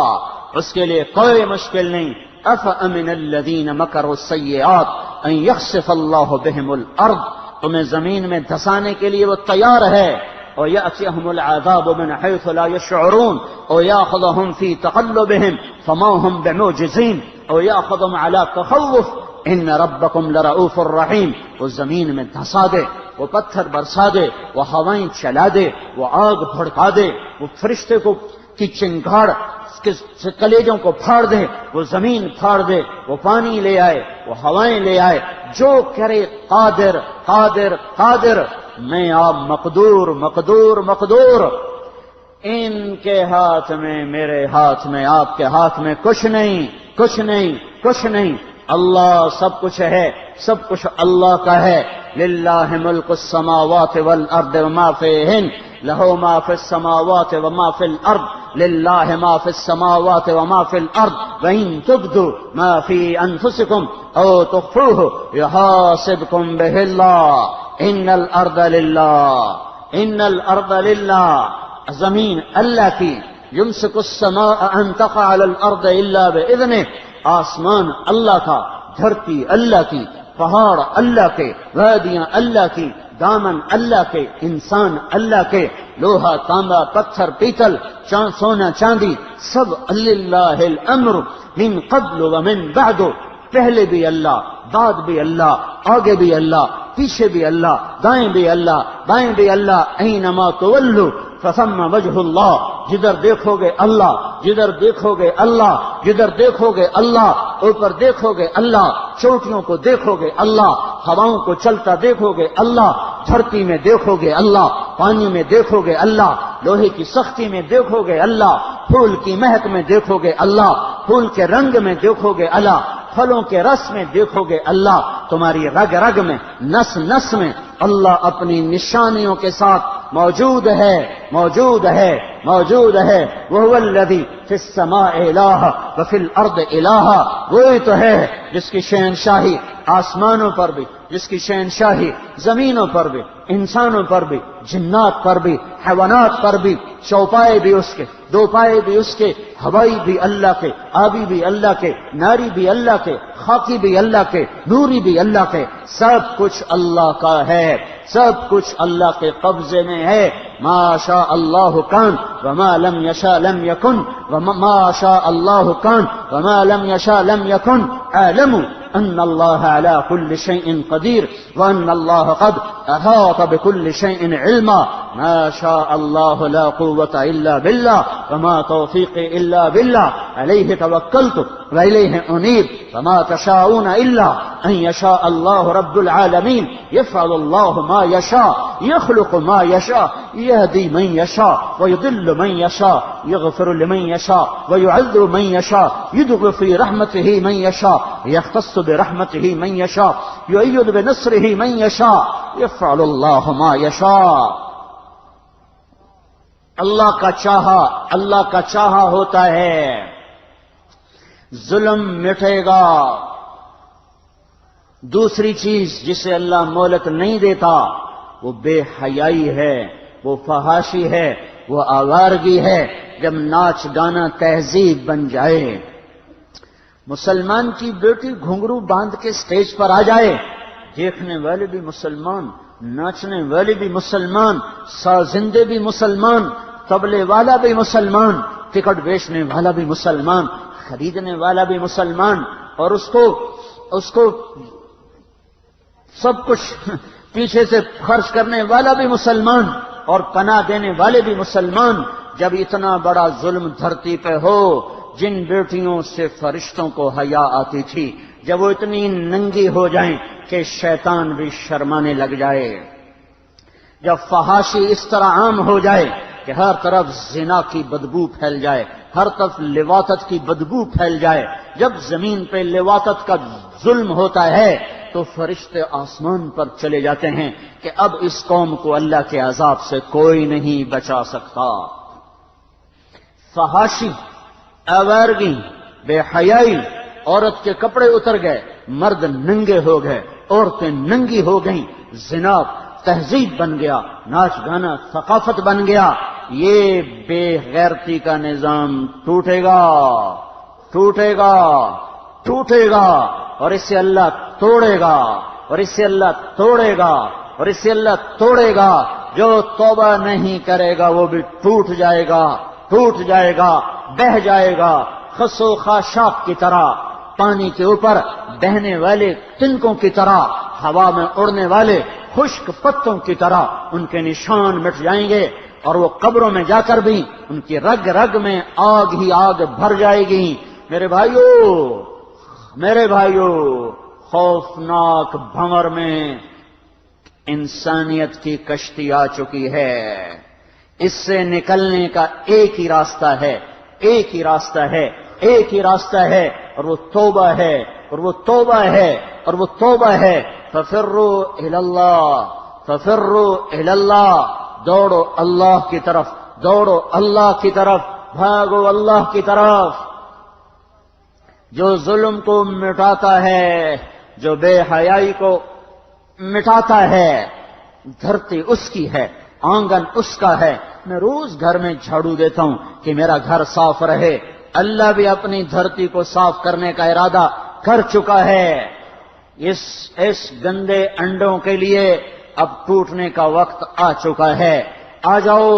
اس کے لیے کوئی مشکل نہیں. افامن الذین مکروا السیئات ان یخسف اللہ بہم الارض. تمہیں زمین میں دھسانے کے لیے وہ تیار ہے. وَيَأْتِيَهُمُ الْعَذَابُ مِنْ حَيْثُ لَا يَشْعُرُونَ وَيَأْخُذَهُمْ فِي تَقَلُّبِهِمْ فَمَا هُمْ بِمُعْجِزِينَ وَيَأْخُذُهُمْ عَلَى تَخَوُّفٍ إِنَّ رَبَّكُمْ لَرَءُوفٌ رَحِيمٌ. وہ زمین میں دھسا دے، وہ پتھر برسا دے، وہ ہوائیں چلا دے، وہ آگ بھڑکا دے، وہ فرشتے کو کی چنگاڑ کے کلیجوں کو پھاڑ دے، وہ زمین پھاڑ دے، وہ پانی لے آئے، وہ ہوائیں لے آئے. جو کرے قادر قادر قادر. میں آپ مقدور مقدور مقدور. ان کے ہاتھ میں، میرے ہاتھ میں، آپ کے ہاتھ میں کچھ نہیں، کچھ نہیں، کچھ نہیں. اللہ سب کچھ ہے، سب کچھ اللہ کا ہے. للہ ملک السماوات والارض وما فیہن لہ ما فی السماوات وما فی الارض للہ ما فی السماوات وما فی الارض وان تبدوا ما فی انفسکم او تخفوہ یحاسبکم بہ اللہ ان الارض للہ، ان الارض للہ. زمین اللہ کی. یمسک السماء ان تقع علی الارض الا باذنہ. آسمان اللہ کا، دھرتی اللہ کی، پہاڑ اللہ کے، وادیاں اللہ کی، دامن اللہ کے، انسان اللہ کے، لوہا تانبا پتھر پیتل سونا چاندی سب للہ الامر من قبل ومن بعد. پہلے بھی اللہ، بعد بھی اللہ، آگے بھی اللہ، پیچھے بھی اللہ، دائیں بھی اللہ، بائیں بھی اللہ. اینما تولوا فثم وجہ اللہ. جدھر دیکھو گے اللہ، جدھر دیکھو گے اللہ، جدھر دیکھو گے اللہ. اوپر دیکھو گے اللہ، چوٹیوں کو دیکھو گے اللہ، ہواؤں کو چلتا دیکھو گے اللہ، دھرتی میں دیکھو گے اللہ، پانی میں دیکھو گے اللہ، لوہے کی سختی میں دیکھو گے اللہ، پھول کی مہک میں دیکھو گے اللہ، پھول کے رنگ میں دیکھو گے اللہ، پھلوں کے رس میں دیکھو گے اللہ، تمہاری رگ رگ میں، نس نس میں اللہ اپنی نشانیوں کے ساتھ موجود ہے، موجود ہے، موجود ہے. وہو الذی فی السماء الہ وفی الارض الہ. وہی تو ہے جس کی شہنشاہی آسمانوں پر بھی، جس کی شہنشاہی زمینوں پر بھی، انسانوں پر بھی، جنات پر بھی، حیوانات پر بھی. چوپائے بھی اس کے، دو پائے بھی اس کے، ہوائی بھی اللہ کے، آبی بھی اللہ کے، ناری بھی اللہ کے، خاکی بھی اللہ کے، نوری بھی اللہ کے. سب کچھ اللہ کا ہے، سب کچھ اللہ کے قبضے میں ہے. ما شاء اللہ کان وما لم یشاء لم یکن وما شاء اللہ کان وما لم یشاء لم یکن. اعلموا ان اللہ علی کل شیء قدیر وان اللہ قد احاط بكل شیء علما ما شاء اللہ لا قوة الا باللہ وما توفیقی الا باللہ علیہ توکلت والیہ انیب وما تشاءون الا ان یشاء اللہ رب العالمین یفعل اللہ ما یشاء یخلق ما یشاء یہدی من یشاء ویضل من یشاء یغفر لمن یشاء ویعذب من یشاء یدخل فی رحمته من یشاء یختص برحمته من یشاء یؤید بنصره من یشاء یفعل اللہ ما یشاء. اللہ کا چاہا ہوتا ہے ظلم مٹے گا. دوسری چیز جسے اللہ مہلت نہیں دیتا وہ بے حیائی ہے، وہ فحاشی ہے، وہ آوارگی ہے. جب ناچ گانا تہذیب بن جائے، مسلمان کی بیٹی گھنگرو باندھ کے سٹیج پر آ جائے، دیکھنے والے بھی مسلمان، ناچنے والے بھی مسلمان، سازندے بھی مسلمان، طبلے والا بھی مسلمان، ٹکٹ بیچنے والا بھی مسلمان، خریدنے والا بھی مسلمان، اور اس کو سب کچھ پیچھے سے خرچ کرنے والا بھی مسلمان اور پناہ دینے والے بھی مسلمان. جب اتنا بڑا ظلم دھرتی پہ ہو، جن بیٹیوں سے فرشتوں کو حیا آتی تھی، جب وہ اتنی ننگی ہو جائیں کہ شیطان بھی شرمانے لگ جائے، جب فحاشی اس طرح عام ہو جائے کہ ہر طرف زنا کی بدبو پھیل جائے، ہر طرف لواطت کی بدبو پھیل جائے، جب زمین پہ لواطت کا ظلم ہوتا ہے تو فرشتے آسمان پر چلے جاتے ہیں کہ اب اس قوم کو اللہ کے عذاب سے کوئی نہیں بچا سکتا. فحاشی، آوارگی، بے حیائی، عورت کے کپڑے اتر گئے، مرد ننگے ہو گئے، عورتیں ننگی ہو گئیں، زنا تہذیب بن گیا، ناچ گانا ثقافت بن گیا. یہ بے غیرتی کا نظام ٹوٹے گا، ٹوٹے گا، ٹوٹے گا، اور اسے اللہ توڑے گا، اور اسے اللہ توڑے گا، اور اسے اللہ توڑے گا. جو توبہ نہیں کرے گا وہ بھی ٹوٹ جائے گا، ٹوٹ جائے گا، بہہ جائے گا. خس و خاشاک کی طرح، پانی کے اوپر بہنے والے تنکوں کی طرح، ہوا میں اڑنے والے خشک پتوں کی طرح ان کے نشان مٹ جائیں گے، اور وہ قبروں میں جا کر بھی ان کی رگ رگ میں آگ ہی آگ بھر جائے گی. میرے بھائیو، خوفناک بھنور میں انسانیت کی کشتی آ چکی ہے. اس سے نکلنے کا ایک ہی راستہ ہے، ایک ہی راستہ ہے، ایک ہی راستہ ہے، اور وہ توبہ ہے، اور وہ توبہ ہے، اور وہ توبہ ہے. ففروا الی اللہ، ففروا الی اللہ، دوڑو اللہ کی طرف، دوڑو اللہ کی طرف، بھاگو اللہ کی طرف. جو ظلم کو مٹاتا ہے، جو بے حیائی کو مٹاتا ہے، دھرتی اس کی ہے، آنگن اس کا ہے. میں روز گھر میں جھاڑو دیتا ہوں کہ میرا گھر صاف رہے. اللہ بھی اپنی دھرتی کو صاف کرنے کا ارادہ کر چکا ہے. اس گندے انڈوں کے لیے اب ٹوٹنے کا وقت آ چکا ہے. آ جاؤ،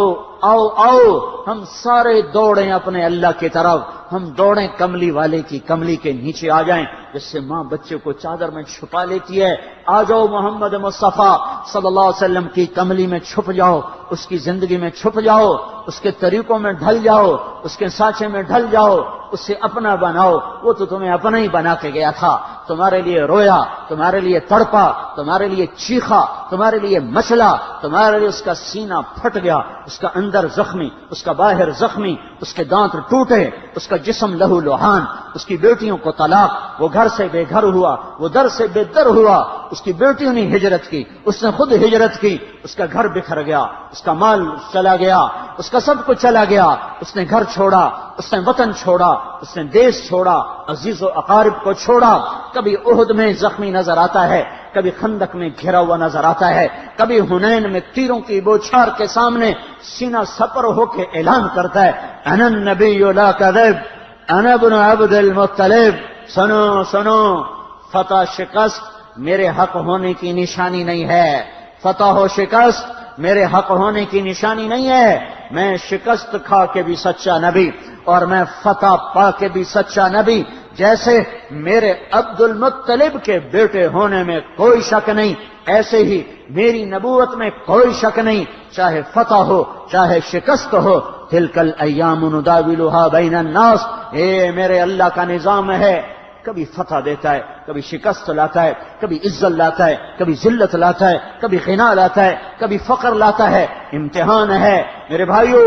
آؤ آؤ، ہم سارے دوڑیں اپنے اللہ کی طرف. ہم دوڑیں کملی والے کی کملی کے نیچے آ جائیں، جس سے ماں بچے کو چادر میں چھپا لیتی ہے. آ جاؤ محمد مصطفیٰ صلی اللہ علیہ وسلم کی کملی میں چھپ جاؤ، اس کی زندگی میں چھپ جاؤ، اس کے طریقوں میں ڈھل جاؤ، اس کے سانچے میں ڈھل جاؤ، اسے اپنا بناؤ. وہ تو تمہیں اپنا ہی بنا کے گیا تھا، تمہارے لیے رویا، تمہارے لیے تڑپا، تمہارے لیے چیخا، تمہارے لیے مچلا، تمہارے لیے اس کا سینہ پھٹ گیا، اس کا اندر زخمی، اس کا باہر زخمی، اس کے دانت ٹوٹے، اس کا جسم لہو لوہان، اس کی بیٹیوں کو طلاق، وہ گھر سے بے گھر ہوا، وہ در سے بے در ہوا. اس کی بیٹیوں نے ہجرت کی، اس نے خود ہجرت کی، اس کا گھر بکھر گیا، اس کا مال چلا گیا، اس کا سب کچھ چلا گیا. اس نے گھر چھوڑا، اس نے وطن چھوڑا، اس نے دیش چھوڑا، عزیز و اقارب کو چھوڑا. کبھی احد میں زخمی نظر آتا ہے، کبھی خندق میں گھرا ہوا نظر آتا ہے، کبھی حنین میں تیروں کی بوچھار کے سامنے سینہ سپر ہو کے اعلان کرتا ہے، انا النبی لا کذب، انا ابن عبد المطلب. سنو سنو، فتح شکست میرے حق ہونے کی نشانی نہیں ہے. فتح و شکست میرے حق ہونے کی نشانی نہیں ہے. میں شکست کھا کے بھی سچا نبی، اور میں فتح پا کے بھی سچا نبی. جیسے میرے عبد المطلب کے بیٹے ہونے میں کوئی شک نہیں، ایسے ہی میری نبوت میں کوئی شک نہیں، چاہے فتح ہو چاہے شکست ہو، تلک الایام نداولها بین الناس، یہ میرے اللہ کا نظام ہے، کبھی فتح دیتا ہے، کبھی شکست لاتا ہے، کبھی عزت لاتا ہے، کبھی ذلت لاتا ہے، کبھی غنا لاتا ہے، کبھی فقر لاتا ہے، امتحان ہے میرے بھائیو۔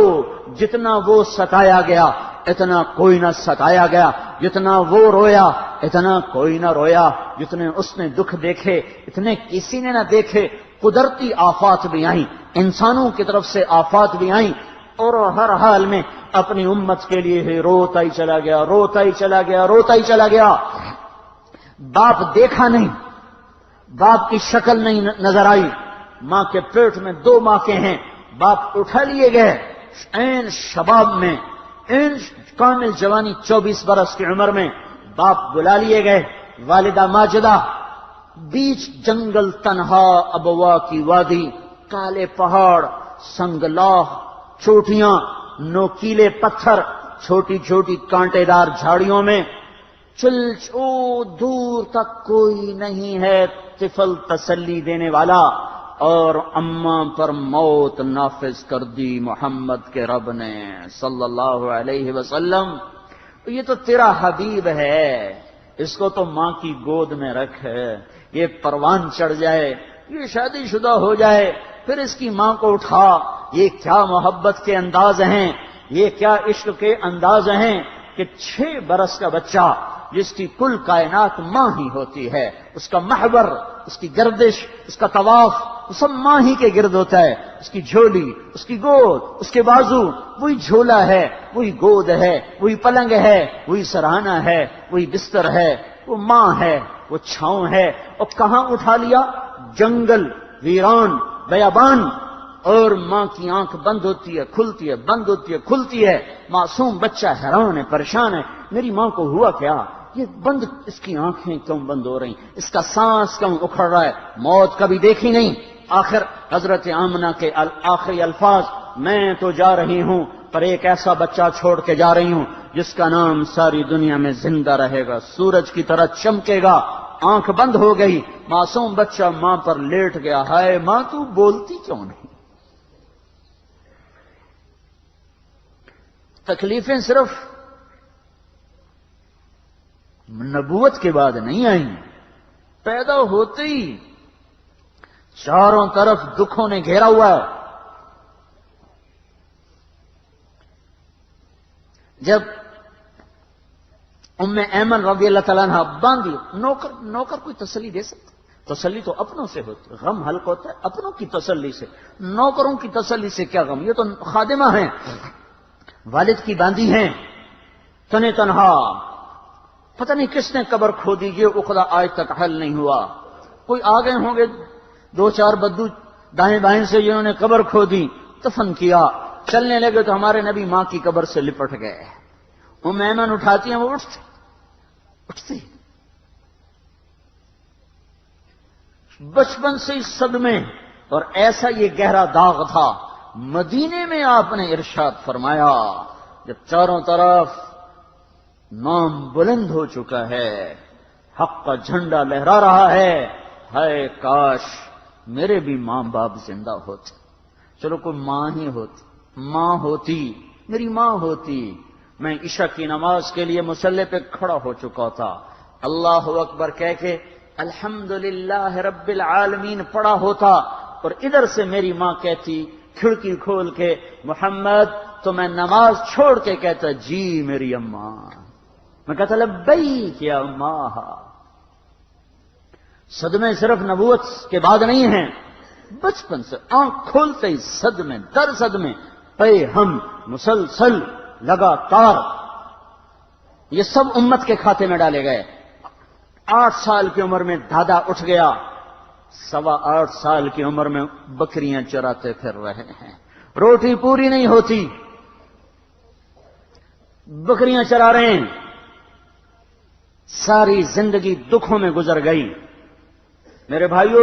جتنا وہ ستایا گیا اتنا کوئی نہ ستایا گیا، جتنا وہ رویا اتنا کوئی نہ رویا، جتنے اس نے دکھ دیکھے اتنے کسی نے نہ دیکھے۔ قدرتی آفات بھی آئیں، انسانوں کی طرف سے آفات بھی آئیں، اور ہر حال میں اپنی امت کے لیے ہی روتا ہی چلا گیا، روتا ہی چلا گیا، روتا ہی چلا گیا۔ باپ دیکھا نہیں، باپ کی شکل نہیں نظر آئی، ماں کے پیٹ میں 2 ماہ کے ہیں، باپ اٹھا لیے گئے عین شباب میں، عین کامل جوانی 24 برس کی عمر میں باپ بلا لیے گئے۔ والدہ ماجدہ بیچ جنگل تنہا ابوا کی وادی، کالے پہاڑ، سنگلاخ، چوٹیاں، نوکیلے پتھر، چھوٹی چھوٹی کانٹے دار جھاڑیوں میں دور تک کوئی نہیں ہے طفل تسلی دینے والا، اور اماں پر موت نافذ کر دی محمد کے رب نے صلی اللہ علیہ وسلم۔ یہ تو تیرا حبیب ہے، اس کو تو ماں کی گود میں رکھ، یہ پروان چڑھ جائے، یہ شادی شدہ ہو جائے، پھر اس کی ماں کو اٹھا۔ یہ کیا محبت کے انداز ہیں، یہ کیا عشق کے انداز ہیں کہ 6 برس کا بچہ جس کی کل کائنات ماں ہی ہوتی ہے، اس کا محور، اس کی گردش، اس کا طواف سب ماں ہی کے گرد ہوتا ہے، اس کی جھولی، اس کی گود، اس کے بازو، وہی جھولا ہے، وہی گود ہے، وہی پلنگ ہے، وہی سرہانہ ہے، وہی بستر ہے، وہ ماں ہے، وہ چھاؤں ہے۔ اور کہاں اٹھا لیا؟ جنگل، ویران، بیابان، اور ماں کی آنکھ بند ہوتی ہے کھلتی ہے، بند ہوتی ہے کھلتی ہے، معصوم بچہ حیران ہے، پریشان ہے، میری ماں کو ہوا کیا؟ یہ بند، اس کی آنکھیں کیوں بند ہو رہی، اس کا سانس کیوں اکھڑ رہا ہے؟ موت کبھی دیکھی نہیں۔ آخر حضرت آمنہ کے آخری الفاظ، میں تو جا رہی ہوں پر ایک ایسا بچہ چھوڑ کے جا رہی ہوں جس کا نام ساری دنیا میں زندہ رہے گا، سورج کی طرح چمکے گا۔ آنکھ بند ہو گئی، معصوم بچہ ماں پر لیٹ گیا، ہائے ماں تو بولتی کیوں نہیں؟ تکلیفیں صرف نبوت کے بعد نہیں آئیں، پیدا ہوتے ہی چاروں طرف دکھوں نے گھیرا ہوا ہے۔ جب ام ایمن رضی اللہ تعالیٰ عنہ باندھی، نوکر کوئی تسلی دے سکتا؟ تسلی تو اپنوں سے ہوتی، غم حلق ہوتا ہے اپنوں کی تسلی سے، نوکروں کی تسلی سے کیا غم، یہ تو خادمہ ہیں، والد کی باندھی ہیں، تنے تنہا، پتہ نہیں کس نے قبر کھودی، یہ عقدہ آج تک حل نہیں ہوا۔ کوئی آ گئے ہوں گے 2-4 بدو دائیں بائیں سے، جنہوں نے قبر کھودی، دفن کیا، چلنے لگے تو ہمارے نبی ماں کی قبر سے لپٹ گئے۔ وہ ایمن اٹھاتی ہیں، وہ اٹھتی بچپن سے ہی صدمے، اور ایسا یہ گہرا داغ تھا۔ مدینے میں آپ نے ارشاد فرمایا، جب چاروں طرف نام بلند ہو چکا ہے، حق کا جھنڈا لہرا رہا ہے، ہائے کاش میرے بھی ماں باپ زندہ ہوتے، چلو کوئی ماں ہی ہوتی، ماں ہوتی، میری ماں ہوتی، میں عشاء کی نماز کے لیے مصلی پہ کھڑا ہو چکا تھا، اللہ اکبر کہہ کے الحمدللہ رب العالمین پڑا ہوتا، اور ادھر سے میری ماں کہتی کھڑکی کھول کے محمد، تو میں نماز چھوڑ کے کہتا جی میری اماں، میں کہتا لبیک یا اماں۔ صدمے صرف نبوت کے بعد نہیں ہیں، بچپن سے آنکھ کھولتے ہی صدمے در صدمے پہ ہم مسلسل لگاتار، یہ سب امت کے کھاتے میں ڈالے گئے۔ 8 سال کی عمر میں دادا اٹھ گیا، 8.25 سال کی عمر میں بکریاں چراتے پھر رہے ہیں، روٹی پوری نہیں ہوتی، بکریاں چرا رہے ہیں، ساری زندگی دکھوں میں گزر گئی۔ میرے بھائیو،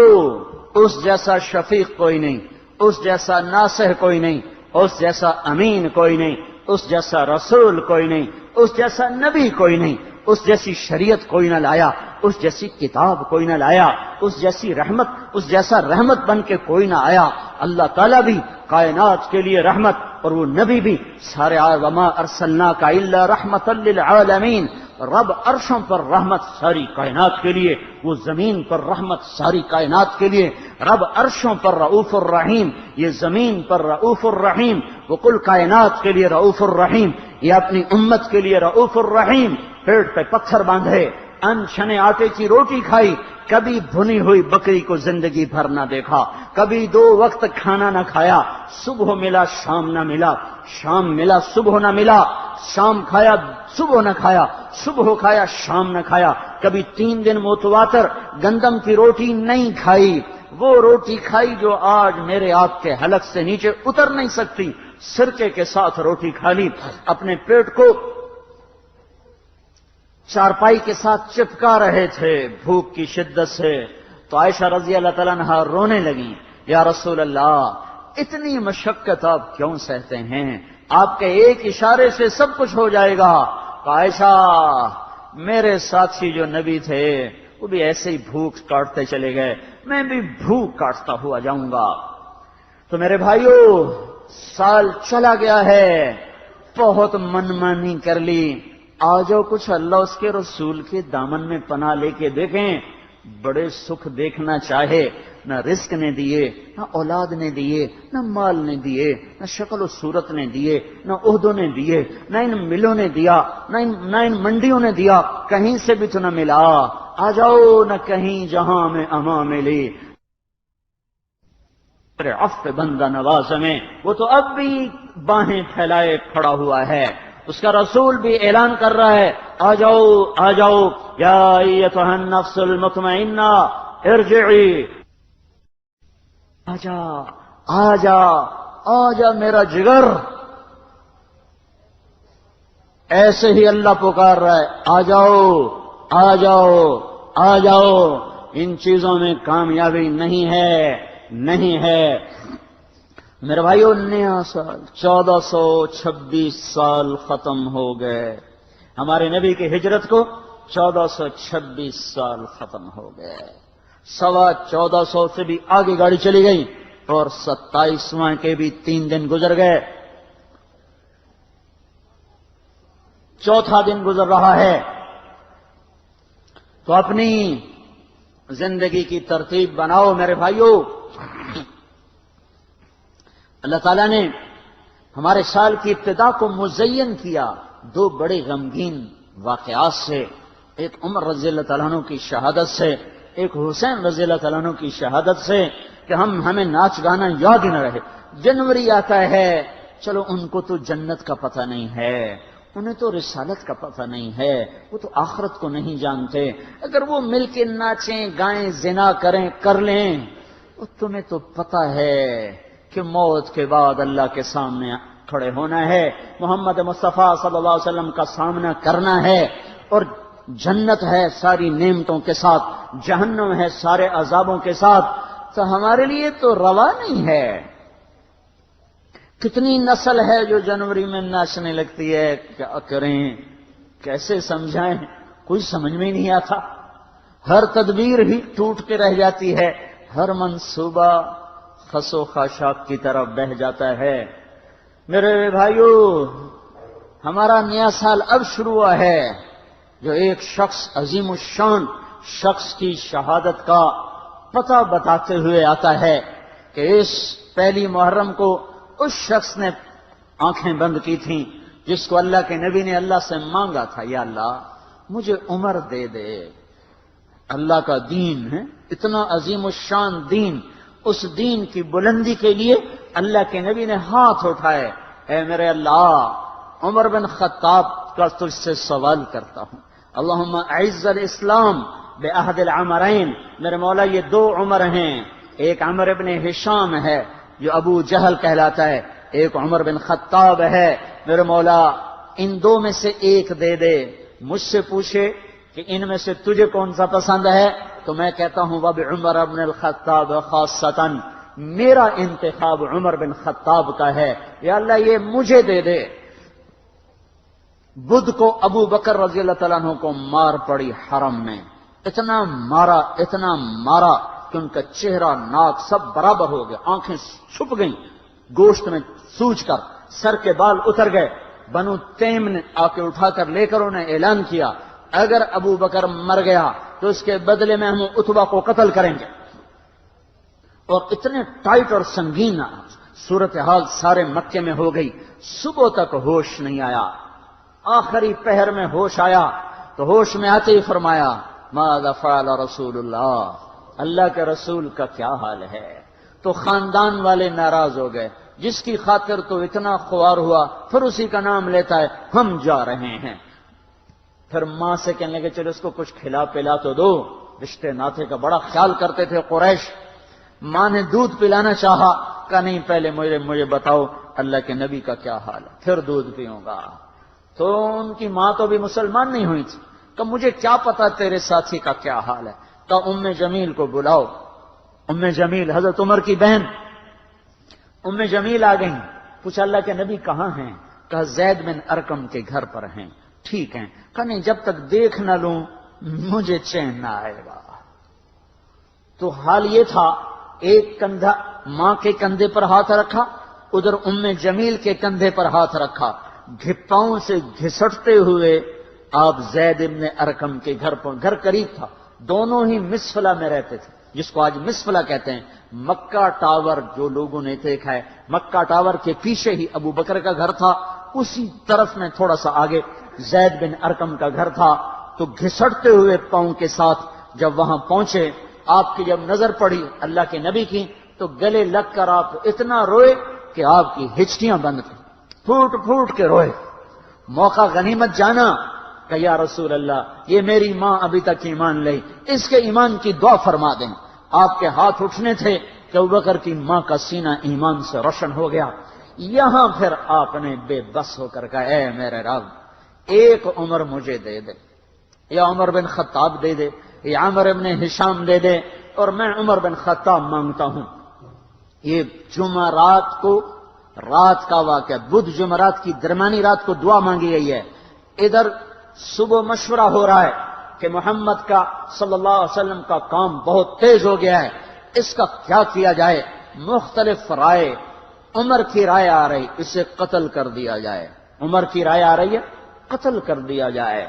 اس جیسا شفیق کوئی نہیں، اس جیسا ناصح کوئی نہیں، اس جیسا امین کوئی نہیں، اس جیسا رسول کوئی نہیں، اس جیسا نبی کوئی نہیں، اس جیسی شریعت کوئی نہ لایا، اس جیسی کتاب کوئی نہ لایا، اس جیسی رحمت، اس جیسا رحمت بن کے کوئی نہ آیا۔ اللہ تعالیٰ بھی کائنات کے لیے رحمت، اور وہ نبی بھی سارے وما ارسلناک الا رحمتا للعالمین، رب عرشوں پر رحمت ساری کائنات کے لیے، وہ زمین پر رحمت ساری کائنات کے لیے، رب عرشوں پر رؤوف الرحیم، یہ زمین پر رؤوف الرحیم، وہ کل کائنات کے لیے رؤوف الرحیم، یہ اپنی امت کے لیے رؤوف الرحیم۔ پیٹ پہ پتھر باندھے، ان چھنے آٹے کی روٹی کھائی، کبھی بھنی ہوئی بکری کو زندگی بھر نہ دیکھا، کبھی 2 وقت کھانا نہ کھایا، صبح ملا شام نہ ملا، شام ملا صبح نہ ملا، شام کھایا صبح نہ کھایا، صبح کھایا شام نہ کھایا، کبھی 3 دن متواتر گندم کی روٹی نہیں کھائی، وہ روٹی کھائی جو آج میرے آپ کے حلق سے نیچے اتر نہیں سکتی، سرکے کے ساتھ روٹی کھا لی، اپنے پیٹ کو چارپائی کے ساتھ چپکا رہے تھے بھوک کی شدت سے، تو عائشہ رضی اللہ تعالیٰ عنہا رونے لگیں، یا رسول اللہ اتنی مشقت آپ کیوں سہتے ہیں؟ آپ کے ایک اشارے سے سب کچھ ہو جائے گا۔ تو عائشہ میرے ساتھی جو نبی تھے وہ بھی ایسے ہی بھوک کاٹتے چلے گئے، میں بھی بھوک کاٹتا ہوا جاؤں گا۔ تو میرے بھائیوں سال چلا گیا ہے، بہت منمانی کر لی، آ جاؤ کچھ اللہ اس کے رسول کے دامن میں پناہ لے کے دیکھیں۔ بڑے سکھ دیکھنا چاہے، نہ رزق نے دیے، نہ اولاد نے دیے، نہ مال نے دیے، نہ شکل و صورت نے دیے، نہ عہدوں نے دیے، نہ ان ملوں نے دیا، نہ ان منڈیوں نے دیا، کہیں سے بھی تو نہ ملا۔ آ جاؤ نہ کہیں جہاں میں اما ملی، عفو بندہ نواز میں، وہ تو اب بھی باہیں پھیلائے کھڑا ہوا ہے، اس کا رسول بھی اعلان کر رہا ہے، آ جاؤ آ جاؤ یا ایتھا النفس المطمئنہ ارجعی، آجا آجا آجا میرا جگر۔ ایسے ہی اللہ پکار رہا ہے، آ جاؤ آ جاؤ آ جاؤ، ان چیزوں میں کامیابی نہیں ہے، نہیں ہے۔ میرے بھائیو نیا سال 1426 سال ختم ہو گئے، ہمارے نبی کی ہجرت کو 1426 سال ختم ہو گئے، 1425 سے بھی آگے گاڑی چلی گئی، اور 27واں کے بھی 3 دن گزر گئے، 4تھا دن گزر رہا ہے۔ تو اپنی زندگی کی ترتیب بناؤ میرے بھائیو۔ اللہ تعالیٰ نے ہمارے سال کی ابتدا کو مزین کیا 2 بڑے غمگین واقعات سے، ایک عمر رضی اللہ تعالیٰ عنہ کی شہادت سے، ایک حسین رضی اللہ تعالیٰ عنہ کی شہادت سے، کہ ہمیں ناچ گانا یاد ہی نہ رہے۔ جنوری آتا ہے، چلو ان کو تو جنت کا پتہ نہیں ہے، انہیں تو رسالت کا پتہ نہیں ہے، وہ تو آخرت کو نہیں جانتے، اگر وہ مل کے ناچیں گائیں زنا کریں کر لیں، تمہیں تو پتہ ہے کہ موت کے بعد اللہ کے سامنے کھڑے ہونا ہے، محمد مصطفیٰ صلی اللہ علیہ وسلم کا سامنا کرنا ہے، اور جنت ہے ساری نعمتوں کے ساتھ، جہنم ہے سارے عذابوں کے ساتھ، تو ہمارے لیے تو روا نہیں ہے۔ کتنی نسل ہے جو جنوری میں ناچنے لگتی ہے، کیا کریں کیسے سمجھائیں، کوئی سمجھ میں نہیں آتا، ہر تدبیر ہی ٹوٹ کے رہ جاتی ہے، ہر منصوبہ خس و خاشاک کی طرف بہہ جاتا ہے۔ میرے بھائیو ہمارا نیا سال اب شروع ہوا ہے، جو ایک شخص عظیم الشان شخص کی شہادت کا پتہ بتاتے ہوئے آتا ہے کہ اس 1 محرم کو اس شخص نے آنکھیں بند کی تھیں جس کو اللہ کے نبی نے اللہ سے مانگا تھا، یا اللہ مجھے عمر دے دے۔ اللہ کا دین ہے اتنا عظیم الشان دین، اس دین کی بلندی کے لیے اللہ کے نبی نے ہاتھ اٹھائے، اے میرے اللہ عمر بن خطاب کا تجھ سے سوال کرتا ہوں، اللہم اعز الاسلام بعہد العمرین، میرے مولا یہ 2 عمر ہیں، ایک عمر بن ہشام ہے جو ابو جہل کہلاتا ہے، ایک عمر بن خطاب ہے، میرے مولا ان 2 میں سے ایک دے دے۔ مجھ سے پوچھے کہ ان میں سے تجھے کون سا پسند ہے، تو میں کہتا ہوں وبعمر بن الخطاب خاصۃ، میرا انتخاب عمر بن خطاب کا ہے، یا اللہ یہ مجھے دے دے۔ بدھ کو ابو بکر رضی اللہ تعالیٰ عنہ کو مار پڑی حرم میں، اتنا مارا کہ ان کا چہرہ ناک سب برابر ہو گیا، آنکھیں چھپ گئیں گوشت میں سوج کر، سر کے بال اتر گئے۔ بنو تیم نے آ کے اٹھا کر لے کر انہیں اعلان کیا اگر ابو بکر مر گیا تو اس کے بدلے میں ہم اتبا کو قتل کریں گے۔ اور اتنے ٹائٹ اور سنگین صورتحال سارے مکے میں ہو گئی، صبح تک ہوش نہیں آیا۔ آخری پہر میں ہوش آیا تو ہوش میں آتے ہی فرمایا ماذا فعل رسول اللہ کے رسول کا کیا حال ہے۔ تو خاندان والے ناراض ہو گئے، جس کی خاطر تو اتنا خوار ہوا پھر اسی کا نام لیتا ہے، ہم جا رہے ہیں۔ پھر ماں سے کہنے لگے چلو اس کو کچھ کھلا پلا تو دو، رشتے ناطے کا بڑا خیال کرتے تھے قریش۔ ماں نے دودھ پلانا چاہا، کہا نہیں پہلے مجھے بتاؤ اللہ کے نبی کا کیا حال ہے، پھر دودھ پیوں گا۔ تو ان کی ماں تو بھی مسلمان نہیں ہوئی تھی، کہ مجھے کیا پتا تیرے ساتھی کا کیا حال ہے۔ کہ ام جمیل کو بلاؤ۔ ام جمیل حضرت عمر کی بہن ام جمیل آ گئیں، پوچھا اللہ کے نبی کہاں ہیں؟ کہا زید بن ارقم کے گھر پر ہیں۔ ٹھیک ہیں۔ کہا نہیں جب تک دیکھ نہ لوں مجھے چین نہ آئے گا۔ تو حال یہ تھا، ایک کندھا ماں کے کندھے پر ہاتھ رکھا، ادھر ام جمیل کے کندھے پر ہاتھ رکھا، گھپاؤں سے گھسٹتے ہوئے آپ زید بن ارقم کے گھر پر، گھر قریب تھا، دونوں ہی مسفلہ میں رہتے تھے، جس کو آج مسفلہ کہتے ہیں۔ مکہ ٹاور جو لوگوں نے دیکھا ہے، مکہ ٹاور کے پیچھے ہی ابو بکر کا گھر تھا، اسی طرف میں تھوڑا سا آگے زید بن ارقم کا گھر تھا۔ تو گھسٹتے ہوئے پاؤں کے ساتھ جب وہاں پہنچے، آپ کی جب نظر پڑی اللہ کے نبی کی تو گلے لگ کر آپ اتنا روئے کہ آپ کی ہچکیاں بند تھیں، پھوٹ پھوٹ کے روئے۔ موقع غنیمت جانا کہ یا رسول اللہ یہ میری ماں ابھی تک ایمان لئی، اس کے ایمان کی دعا فرما دیں۔ آپ کے ہاتھ اٹھنے تھے کہ ابوبکر کی ماں کا سینہ ایمان سے روشن ہو گیا۔ یہاں پھر آپ نے بے بس ہو کر کہا اے میرے رب ایک عمر مجھے دے دے، یا عمر بن خطاب دے دے، یا عمر بن ہشام دے دے، اور میں عمر بن خطاب مانگتا ہوں۔ یہ جمعرات کو رات کا واقعہ، بدھ جمعرات کی درمیانی رات کو دعا مانگی گئی ہے۔ ادھر صبح مشورہ ہو رہا ہے کہ محمد کا صلی اللہ علیہ وسلم کا کام بہت تیز ہو گیا ہے، اس کا کیا کیا جائے؟ مختلف رائے۔ عمر کی رائے آ رہی اسے قتل کر دیا جائے، عمر کی رائے آ رہی ہے قتل کر دیا جائے۔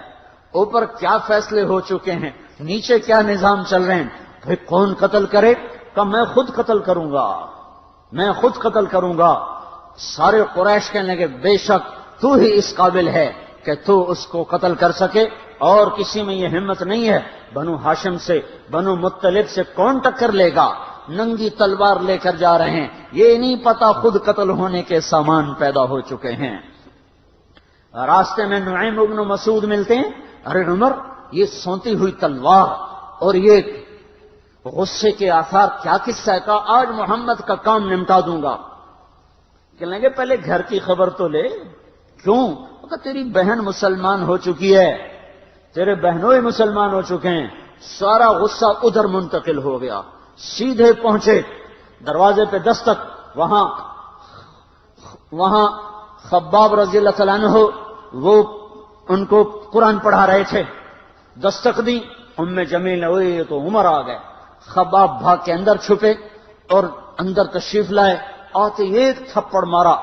اوپر کیا فیصلے ہو چکے ہیں، نیچے کیا نظام چل رہے ہیں، بھئی کون قتل کرے؟ کہ میں خود قتل کروں گا، میں خود قتل کروں گا۔ سارے قریش کہنے لگے بے شک تو ہی اس قابل ہے کہ تو اس کو قتل کر سکے، اور کسی میں یہ ہمت نہیں ہے۔ بنو ہاشم سے، بنو مطلب سے کون ٹکر لے گا؟ ننگی تلوار لے کر جا رہے ہیں، یہ نہیں پتا خود قتل ہونے کے سامان پیدا ہو چکے ہیں۔ راستے میں نعیم ابن مسعود ملتے ہیں، ارے عمر یہ سونتی ہوئی تلوار اور یہ غصے کے آثار کیا قصہ ہے؟ کہا آج محمد کا کام نمٹا دوں گا۔ کہنے لگے پہلے گھر کی خبر تو لے، کیوں؟ کہا تیری بہن مسلمان ہو چکی ہے، تیرے بہنوں ہی مسلمان ہو چکے ہیں۔ سارا غصہ ادھر منتقل ہو گیا، سیدھے پہنچے دروازے پہ دستک، وہاں خباب رضی اللہ تعالیٰ عنہ وہ ان کو قرآن پڑھا رہے تھے، دستک دی، ام جمیل نے یہ تو عمر آ گئے۔ خباب بھاگ کے اندر چھپے اور اندر تشریف لائے، آتے ایک تھپڑ مارا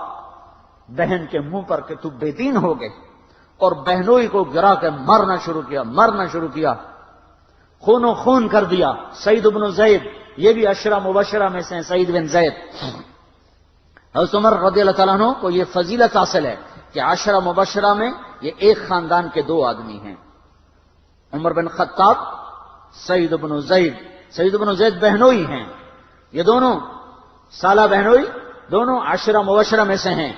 بہن کے منہ پر کہ تو بے دین ہو گئے، اور بہنوئی کو گرا کے مرنا شروع کیا، خون و خون کر دیا۔ سعید بن زید، یہ بھی عشرہ مبشرہ میں سے ہیں، سعید بن زید۔ حضرت عمر رضی اللہ تعالیٰ عنہ کو یہ فضیلت حاصل ہے کہ عشرہ مبشرہ میں یہ ایک خاندان کے دو آدمی ہیں، عمر بن خطاب، سعید بن زید۔ سعید بن زید بہنوئی ہیں، یہ دونوں سالہ بہنوئی، دونوں عشرہ مبشرہ میں سے ہیں۔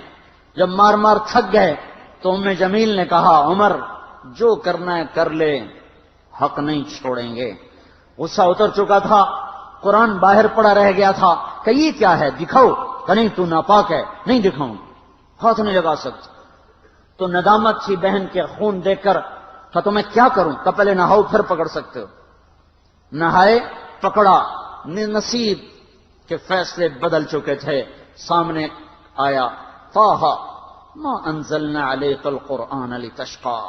جب مار تھک گئے تو ام جمیل نے کہا عمر جو کرنا ہے کر لے، حق نہیں چھوڑیں گے۔ غصہ اتر چکا تھا، قرآن باہر پڑا رہ گیا تھا کہ یہ کیا ہے دکھاؤ، کہ نہیں تو ناپاک ہے، نہیں دکھاؤں، ہاتھ نہیں لگا سکتا۔ تو ندامت تھی بہن کے خون دیکھ کر، کہ تو میں کیا کروں؟ کہ پہلے نہاؤ پھر پکڑ سکتے ہو۔ نہائے، پکڑا، نصیب کے فیصلے بدل چکے تھے۔ سامنے آیا طٰہٰ، ما انزلنا علیک القرآن لتشقى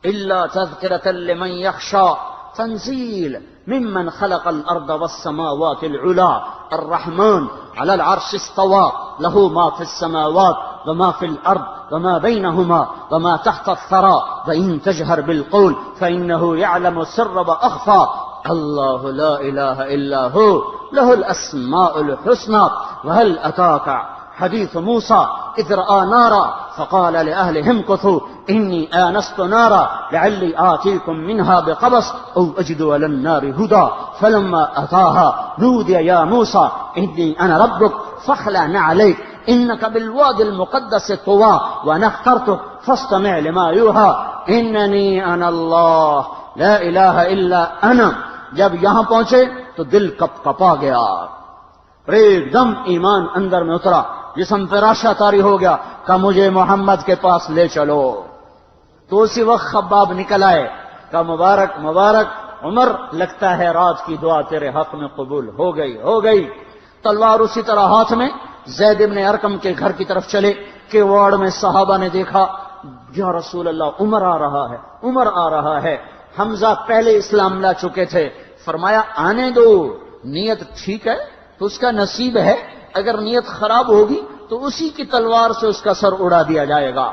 الا تذکرۃ لمن یخشى تنزیل ممن خلق الارض والسماوات العلا الرحمن على العرش استوى له ما في السماوات وما في الارض وما بينهما وما تحت الثرى وان تجهر بالقول فانه يعلم السر واخفى الله لا اله الا هو له الاسماء الحسنى وهل اتاك حديث موسى إذ رأى نارا فقال لأهلهم امكثوا إني آنست نارا لعلي آتيكم منها بقبس أو أجد على النار هدى فلما أتاها نودي يا موسى إني أنا ربك فاخلع عليك إنك بالوادي المقدس طوى وأنا اخترتك فاستمع لما يوحى إنني أنا الله لا إله إلا أنا. جب یہاں پہنچے تو دل کپ کپا گیا، ایک دم ایمان اندر میں اترا، جسم پہ راشا طاری ہو گیا، کہا مجھے محمد کے پاس لے چلو. تو اسی وقت خباب نکل آئے، کہا مبارک مبارک عمر، لگتا ہے رات کی دعا تیرے حق میں قبول ہو گئی. تلوار اسی طرح ہاتھ میں زید ابن ارقم کے گھر کی طرف چلے کہ وارڈ میں صحابہ نے دیکھا، یا رسول اللہ عمر آ رہا ہے. حمزہ پہلے اسلام لا چکے تھے، فرمایا آنے دو، نیت ٹھیک ہے تو اس کا نصیب ہے، اگر نیت خراب ہوگی تو اسی کی تلوار سے اس کا سر اڑا دیا جائے گا.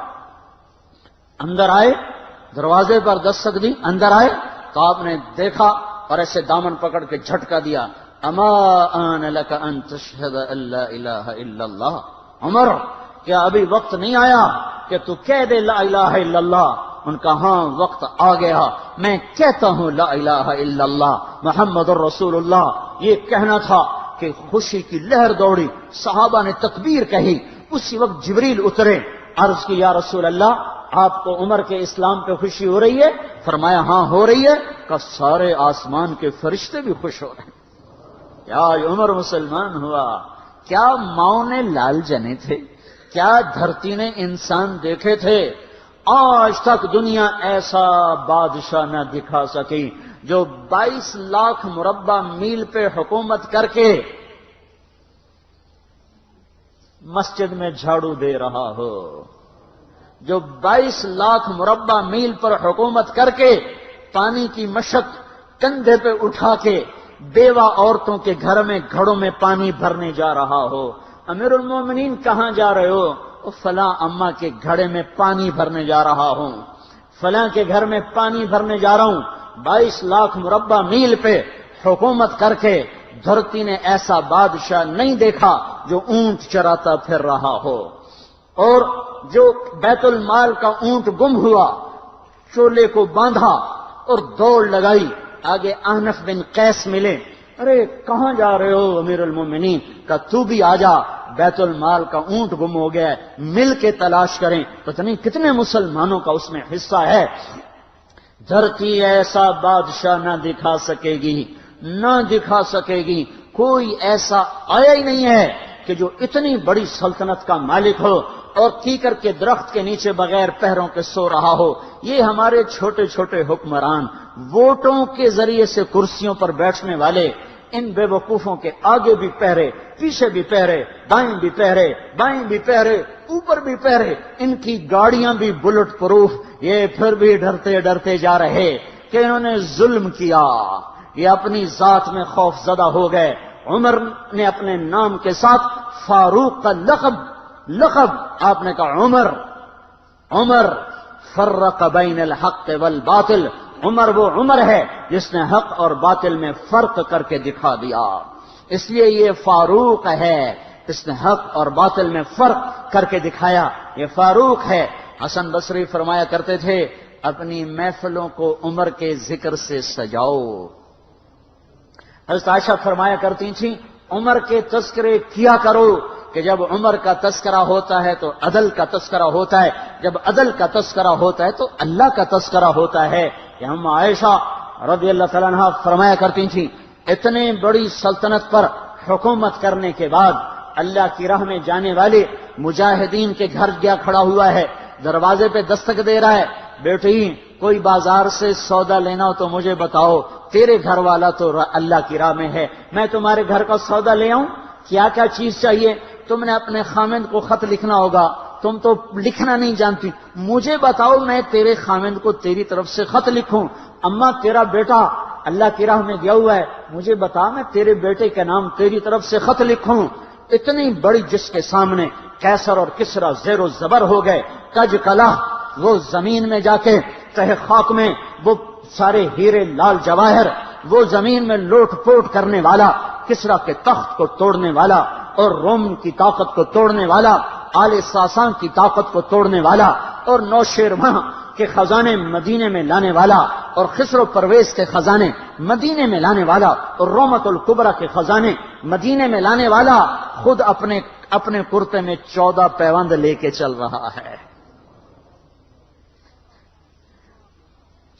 اندر آئے، دروازے پر دستک دی، اندر آئے تو آپ نے دیکھا اور ایسے دامن پکڑ کے جھٹکا دیا، اما آن لک ان تشہد ان لا الہ الا اللہ. عمر، کیا ابھی وقت نہیں آیا کہ تو کہہ دے لا الہ الا اللہ؟ ان کا ہاں وقت آ گیا، میں کہتا ہوں لا الہ الا اللہ محمد الرسول اللہ. یہ کہنا تھا کہ خوشی کی لہر دوڑی، صحابہ نے تکبیر کہی. اسی وقت جبریل اترے، عرض کی یا رسول اللہ آپ کو عمر کے اسلام پہ خوشی ہو رہی ہے؟ فرمایا ہاں ہو رہی ہے. کہ سارے آسمان کے فرشتے بھی خوش ہو رہے ہیں. کیا عمر مسلمان ہوا؟ کیا ماؤں نے لال جنے تھے؟ کیا دھرتی نے انسان دیکھے تھے؟ آج تک دنیا ایسا بادشاہ نہ دکھا سکی جو 22 لاکھ مربع میل پہ حکومت کر کے مسجد میں جھاڑو دے رہا ہو، جو 22 لاکھ مربع میل پر حکومت کر کے پانی کی مشق کندھے پہ اٹھا کے بیوہ عورتوں کے گھر میں گھڑوں میں پانی بھرنے جا رہا ہو. امیر المومنین کہاں جا رہے ہو؟ فلاں اماں کے گھڑے میں پانی بھرنے جا رہا ہوں، فلاں کے گھر میں پانی بھرنے جا رہا ہوں. 22 لاکھ مربع میل پہ حکومت کر کے دھرتی نے ایسا بادشاہ نہیں دیکھا جو اونٹ چراتا پھر رہا ہو. اور جو بیت المال کا اونٹ گم ہوا، چولے کو باندھا اور دوڑ لگائی، آگے احنف بن قیس ملے، ارے کہاں جا رہے ہو امیر المومنین؟ کہ تو بھی آ جا، بیت المال کا اونٹ گم ہو گیا ہے، مل کے تلاش کریں. پتہ نہیں کتنے مسلمانوں کا اس میں حصہ ہے. دھرتی ایسا بادشاہ نہ دکھا سکے گی. کوئی ایسا آیا ہی نہیں ہے کہ جو اتنی بڑی سلطنت کا مالک ہو اور کیکر کے درخت کے نیچے بغیر پہروں کے سو رہا ہو. یہ ہمارے چھوٹے چھوٹے حکمران، ووٹوں کے ذریعے سے کرسیوں پر بیٹھنے والے، ان بے وقوفوں کے آگے بھی پہرے، پیچھے بھی پہرے، دائیں بھی پہرے، بائیں بھی پہرے، اوپر بھی پہرے، ان کی گاڑیاں بھی بلٹ پروف. یہ پھر بھی ڈرتے ڈرتے جا رہے کہ انہوں نے ظلم کیا، یہ اپنی ذات میں خوف زدہ ہو گئے. عمر نے اپنے نام کے ساتھ فاروق کا لقب آپ نے کہا عمر فرق بین الحق والباطل. عمر وہ عمر ہے جس نے حق اور باطل میں فرق کر کے دکھا دیا، اس لیے یہ فاروق ہے، اس نے حق اور باطل میں فرق کر کے دکھایا، یہ فاروق ہے. حسن بصری فرمایا کرتے تھے اپنی محفلوں کو عمر کے ذکر سے سجاؤ. حضرت عائشہ فرمایا کرتی تھیں عمر کے تذکرے کیا کرو کہ جب عمر کا تذکرہ ہوتا ہے تو عدل کا تذکرہ ہوتا ہے، جب عدل کا تذکرہ ہوتا ہے تو اللہ کا تذکرہ ہوتا ہے. کہ ہم عائشہ رضی اللہ تعالیٰ عنہ فرمایا کرتی تھیں اتنے بڑی سلطنت پر حکومت کرنے کے بعد اللہ کی راہ میں جانے والے مجاہدین کے گھر گیا کھڑا ہوا ہے، دروازے پہ دستک دے رہا ہے، بیٹی کوئی بازار سے سودا لینا ہو تو مجھے بتاؤ، تیرے گھر والا تو اللہ کی راہ میں ہے، میں تمہارے گھر کا سودا لے آؤں، کیا کیا چیز چاہیے؟ تم نے اپنے خامند کو خط لکھنا ہوگا، تم تو لکھنا نہیں جانتی، مجھے بتاؤ میں تیرے خاوند کو تیری طرف سے خط لکھوں، اما تیرا بیٹا اللہ کی راہ میں گیا ہوا ہے، مجھے بتا میں تیرے بیٹے کے نام تیری طرف سے خط لکھوں۔ اتنی بڑی جس کے سامنے کیسر اور کسرا زیر و زبر ہو گئے، کج کلا وہ زمین میں جا کے تہ خاک میں وہ سارے ہیرے لال جواہر، وہ زمین میں لوٹ پوٹ کرنے والا، کسرا کے تخت کو توڑنے والا اور روم کی طاقت کو توڑنے والا، آل ساسان کی طاقت کو توڑنے والا اور نوشیروان کے خزانے مدینے میں لانے والا اور خسرو پرویز کے خزانے مدینے میں لانے والا اور رومت الکبرا کے خزانے مدینے میں لانے والا خود اپنے کرتے میں 14 پیوند لے کے چل رہا ہے۔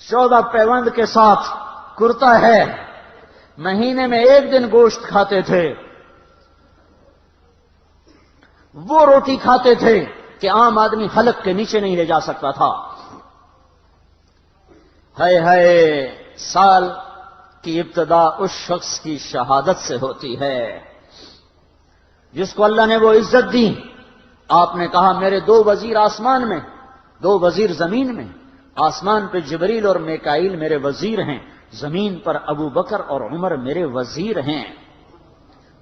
14 پیوند کے ساتھ کرتا ہے، مہینے میں 1 دن گوشت کھاتے تھے، وہ روٹی کھاتے تھے کہ عام آدمی حلق کے نیچے نہیں لے جا سکتا تھا۔ ہے سال کی ابتدا اس شخص کی شہادت سے ہوتی ہے جس کو اللہ نے وہ عزت دی۔ آپ نے کہا میرے 2 وزیر آسمان میں، 2 وزیر زمین میں، آسمان پہ جبریل اور میکائیل میرے وزیر ہیں، زمین پر ابو بکر اور عمر میرے وزیر ہیں۔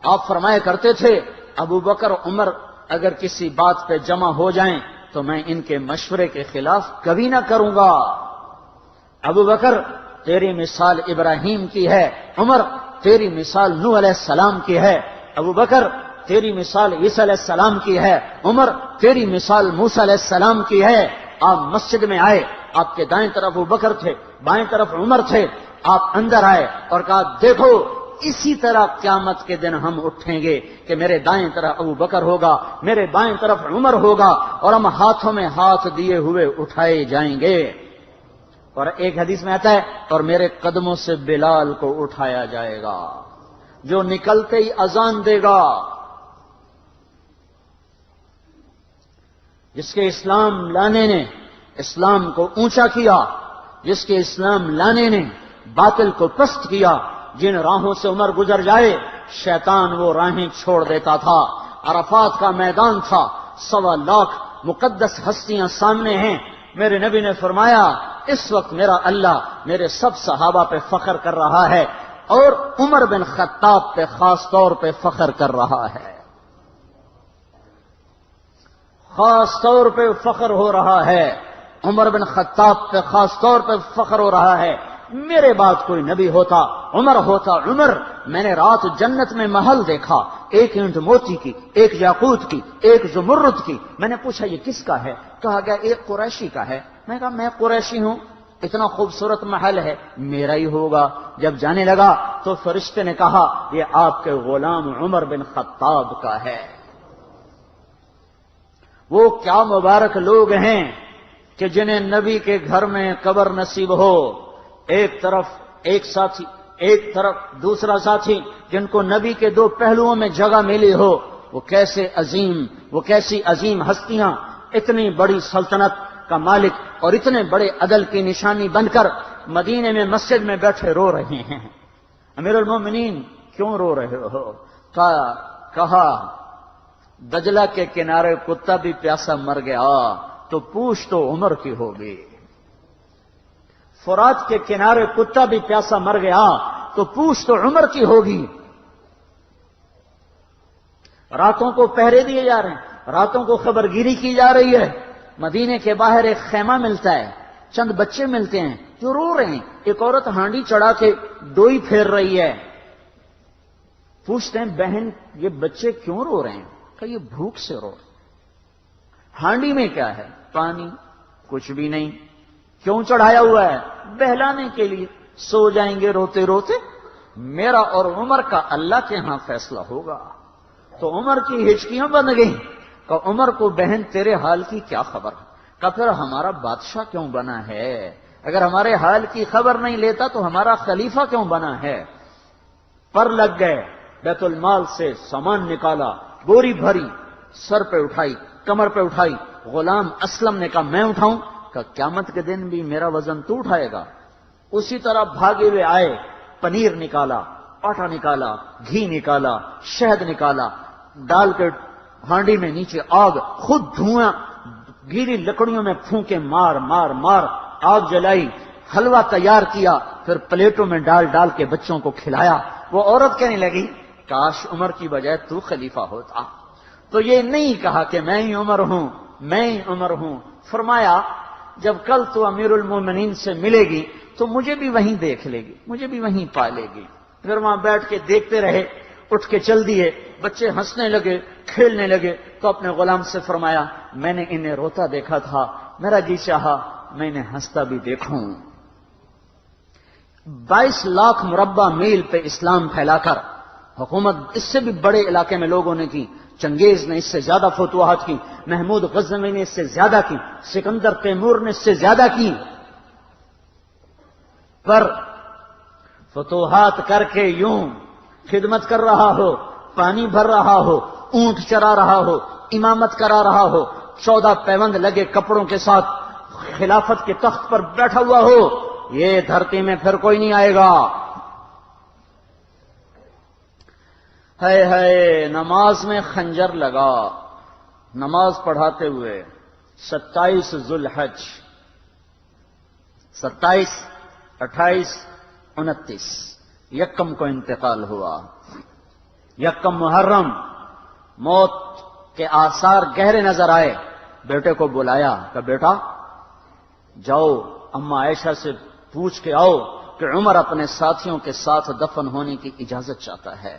آپ فرمایا کرتے تھے ابو بکر اور عمر اگر کسی بات پہ جمع ہو جائیں تو میں ان کے مشورے کے خلاف کبھی نہ کروں گا۔ ابو بکر تیری مثال ابراہیم کی ہے، عمر تیری مثال نوح علیہ السلام کی ہے، ابو بکر تیری مثال عیسیٰ علیہ السلام کی ہے، عمر تیری مثال موسیٰ علیہ السلام کی ہے۔ آپ مسجد میں آئے، آپ کے دائیں طرف ابو بکر تھے، بائیں طرف عمر تھے، آپ اندر آئے اور کہا دیکھو اسی طرح قیامت کے دن ہم اٹھیں گے کہ میرے دائیں طرف ابو بکر ہوگا، میرے بائیں طرف عمر ہوگا اور ہم ہاتھوں میں ہاتھ دیے ہوئے اٹھائے جائیں گے۔ اور ایک حدیث میں آتا ہے اور میرے قدموں سے بلال کو اٹھایا جائے گا جو نکلتے ہی اذان دے گا۔ جس کے اسلام لانے نے اسلام کو اونچا کیا، جس کے اسلام لانے نے باطل کو پست کیا، جن راہوں سے عمر گزر جائے شیطان وہ راہیں چھوڑ دیتا تھا۔ عرفات کا میدان تھا، 1.25 لاکھ مقدس ہستیاں سامنے ہیں، میرے نبی نے فرمایا اس وقت میرا اللہ میرے سب صحابہ پہ فخر کر رہا ہے اور عمر بن خطاب پہ خاص طور پہ فخر کر رہا ہے، خاص طور پہ فخر ہو رہا ہے، عمر بن خطاب پہ خاص طور پہ فخر ہو رہا ہے۔ میرے بعد کوئی نبی ہوتا عمر ہوتا۔ عمر میں نے رات جنت میں محل دیکھا، 1 اینٹ موتی کی، 1 یاقوت کی، 1 زمرد کی۔ میں نے پوچھا یہ کس کا ہے؟ کہا گیا 1 قریشی کا ہے۔ میں کہا میں قریشی ہوں، اتنا خوبصورت محل ہے، میرا ہی ہوگا۔ جب جانے لگا تو فرشتے نے کہا یہ آپ کے غلام عمر بن خطاب کا ہے۔ وہ کیا مبارک لوگ ہیں کہ جنہیں نبی کے گھر میں قبر نصیب ہو، ایک طرف دوسرا ساتھی جن کو نبی کے 2 پہلوؤں میں جگہ ملی ہو۔ وہ کیسی عظیم ہستیاں اتنی بڑی سلطنت کا مالک اور اتنے بڑے عدل کی نشانی بن کر مدینے میں مسجد میں بیٹھے رو رہے ہیں۔ امیر المومنین کیوں رو رہے ہو؟ کہا دجلہ کے کنارے کتا بھی پیاسا مر گیا تو پوچھ تو عمر کی ہوگی، فرات کے کنارے کتا بھی پیاسا مر گیا تو پوچھ تو عمر کی ہوگی۔ راتوں کو پہرے دیے جا رہے ہیں، راتوں کو خبرگیری کی جا رہی ہے۔ مدینے کے باہر ایک خیمہ ملتا ہے، چند بچے ملتے ہیں جو رو رہے ہیں۔ ایک عورت ہانڈی چڑھا کے ڈوئی پھیر رہی ہے۔ پوچھتے ہیں بہن یہ بچے کیوں رو رہے ہیں؟ کہ یہ بھوک سے رو رہے ہیں۔ ہانڈی میں کیا ہے؟ پانی، کچھ بھی نہیں۔ کیوں چڑھایا ہوا ہے؟ بہلانے کے لیے، سو جائیں گے روتے روتے۔ میرا اور عمر کا اللہ کے ہاں فیصلہ ہوگا۔ تو عمر کی ہچکیاں بن گئیں کہ عمر کو بہن تیرے حال کی کیا خبر؟ کہ پھر ہمارا بادشاہ کیوں بنا ہے؟ اگر ہمارے حال کی خبر نہیں لیتا تو ہمارا خلیفہ کیوں بنا ہے؟ پر لگ گئے، بیت المال سے سامان نکالا، بوری بھری، سر پہ اٹھائی، کمر پہ اٹھائی۔ غلام اسلم نے کہا میں اٹھاؤں؟ کہ قیامت کے دن بھی میرا وزن تو اٹھائے گا۔ اسی طرح بھاگے ہوئے آئے، پنیر نکالا، آٹا نکالا، گھی نکالا، شہد نکالا، ڈال کے ہانڈی میں نیچے آگ، خود دھواں، گیلی لکڑیوں میں پھونکے مار مار مار آگ جلائی، حلوہ تیار کیا، پھر پلیٹوں میں ڈال ڈال کے بچوں کو کھلایا۔ وہ عورت کہنے لگی کاش عمر کی بجائے تو خلیفہ ہوتا۔ تو یہ نہیں کہا کہ میں ہی عمر ہوں، میں ہی عمر ہوں، فرمایا جب کل تو امیر المومنین سے ملے گی تو مجھے بھی وہیں دیکھ لے گی، مجھے بھی وہیں پا لے گی۔ پھر وہاں بیٹھ کے دیکھتے رہے، اٹھ کے چل دیے، بچے ہنسنے لگے، کھیلنے لگے، تو اپنے غلام سے فرمایا میں نے انہیں روتا دیکھا تھا، میرا جی چاہا میں انہیں ہنستا بھی دیکھوں۔ 22 لاکھ مربع میل پہ اسلام پھیلا کر حکومت اس سے بھی بڑے علاقے میں لوگوں نے کی، چنگیز نے اس سے زیادہ فتوحات کی، محمود غزنوی نے اس سے زیادہ کی، سکندر تیمور نے اس سے زیادہ کی، پر فتوحات کر کے یوں خدمت کر رہا ہو، پانی بھر رہا ہو، اونٹ چرا رہا ہو، امامت کرا رہا ہو، 14 پیوند لگے کپڑوں کے ساتھ خلافت کے تخت پر بیٹھا ہوا ہو، یہ دھرتی میں پھر کوئی نہیں آئے گا۔ ہے نماز میں خنجر لگا، نماز پڑھاتے ہوئے 27 ذوالحج، 27، 28، 29 یکم کو انتقال ہوا۔ یکم محرم موت کے آثار گہرے نظر آئے، بیٹے کو بلایا کہ بیٹا جاؤ اما عائشہ سے پوچھ کے آؤ کہ عمر اپنے ساتھیوں کے ساتھ دفن ہونے کی اجازت چاہتا ہے۔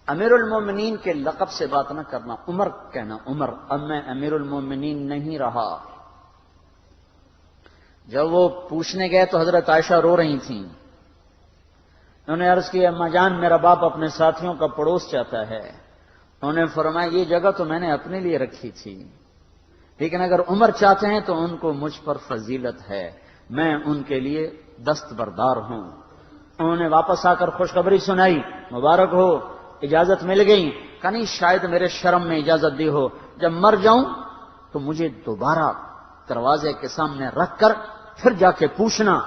امیر المومنین کے لقب سے بات نہ کرنا، عمر کہنا، عمر، اب میں امیر المومنین نہیں رہا۔ جب وہ پوچھنے گئے تو حضرت عائشہ رو رہی تھیں، انہوں نے عرض کی اما جان میرا باپ اپنے ساتھیوں کا پڑوس چاہتا ہے۔ انہوں نے فرمایا یہ جگہ تو میں نے اپنے لیے رکھی تھی، لیکن اگر عمر چاہتے ہیں تو ان کو مجھ پر فضیلت ہے، میں ان کے لیے دستبردار ہوں۔ انہوں نے واپس آ کر خوشخبری سنائی، مبارک ہو اجازت مل گئی۔ کہ نہیں شاید میرے شرم میں اجازت دی ہو، جب مر جاؤں تو مجھے دوبارہ دروازے کے سامنے رکھ کر پھر جا کے پوچھنا،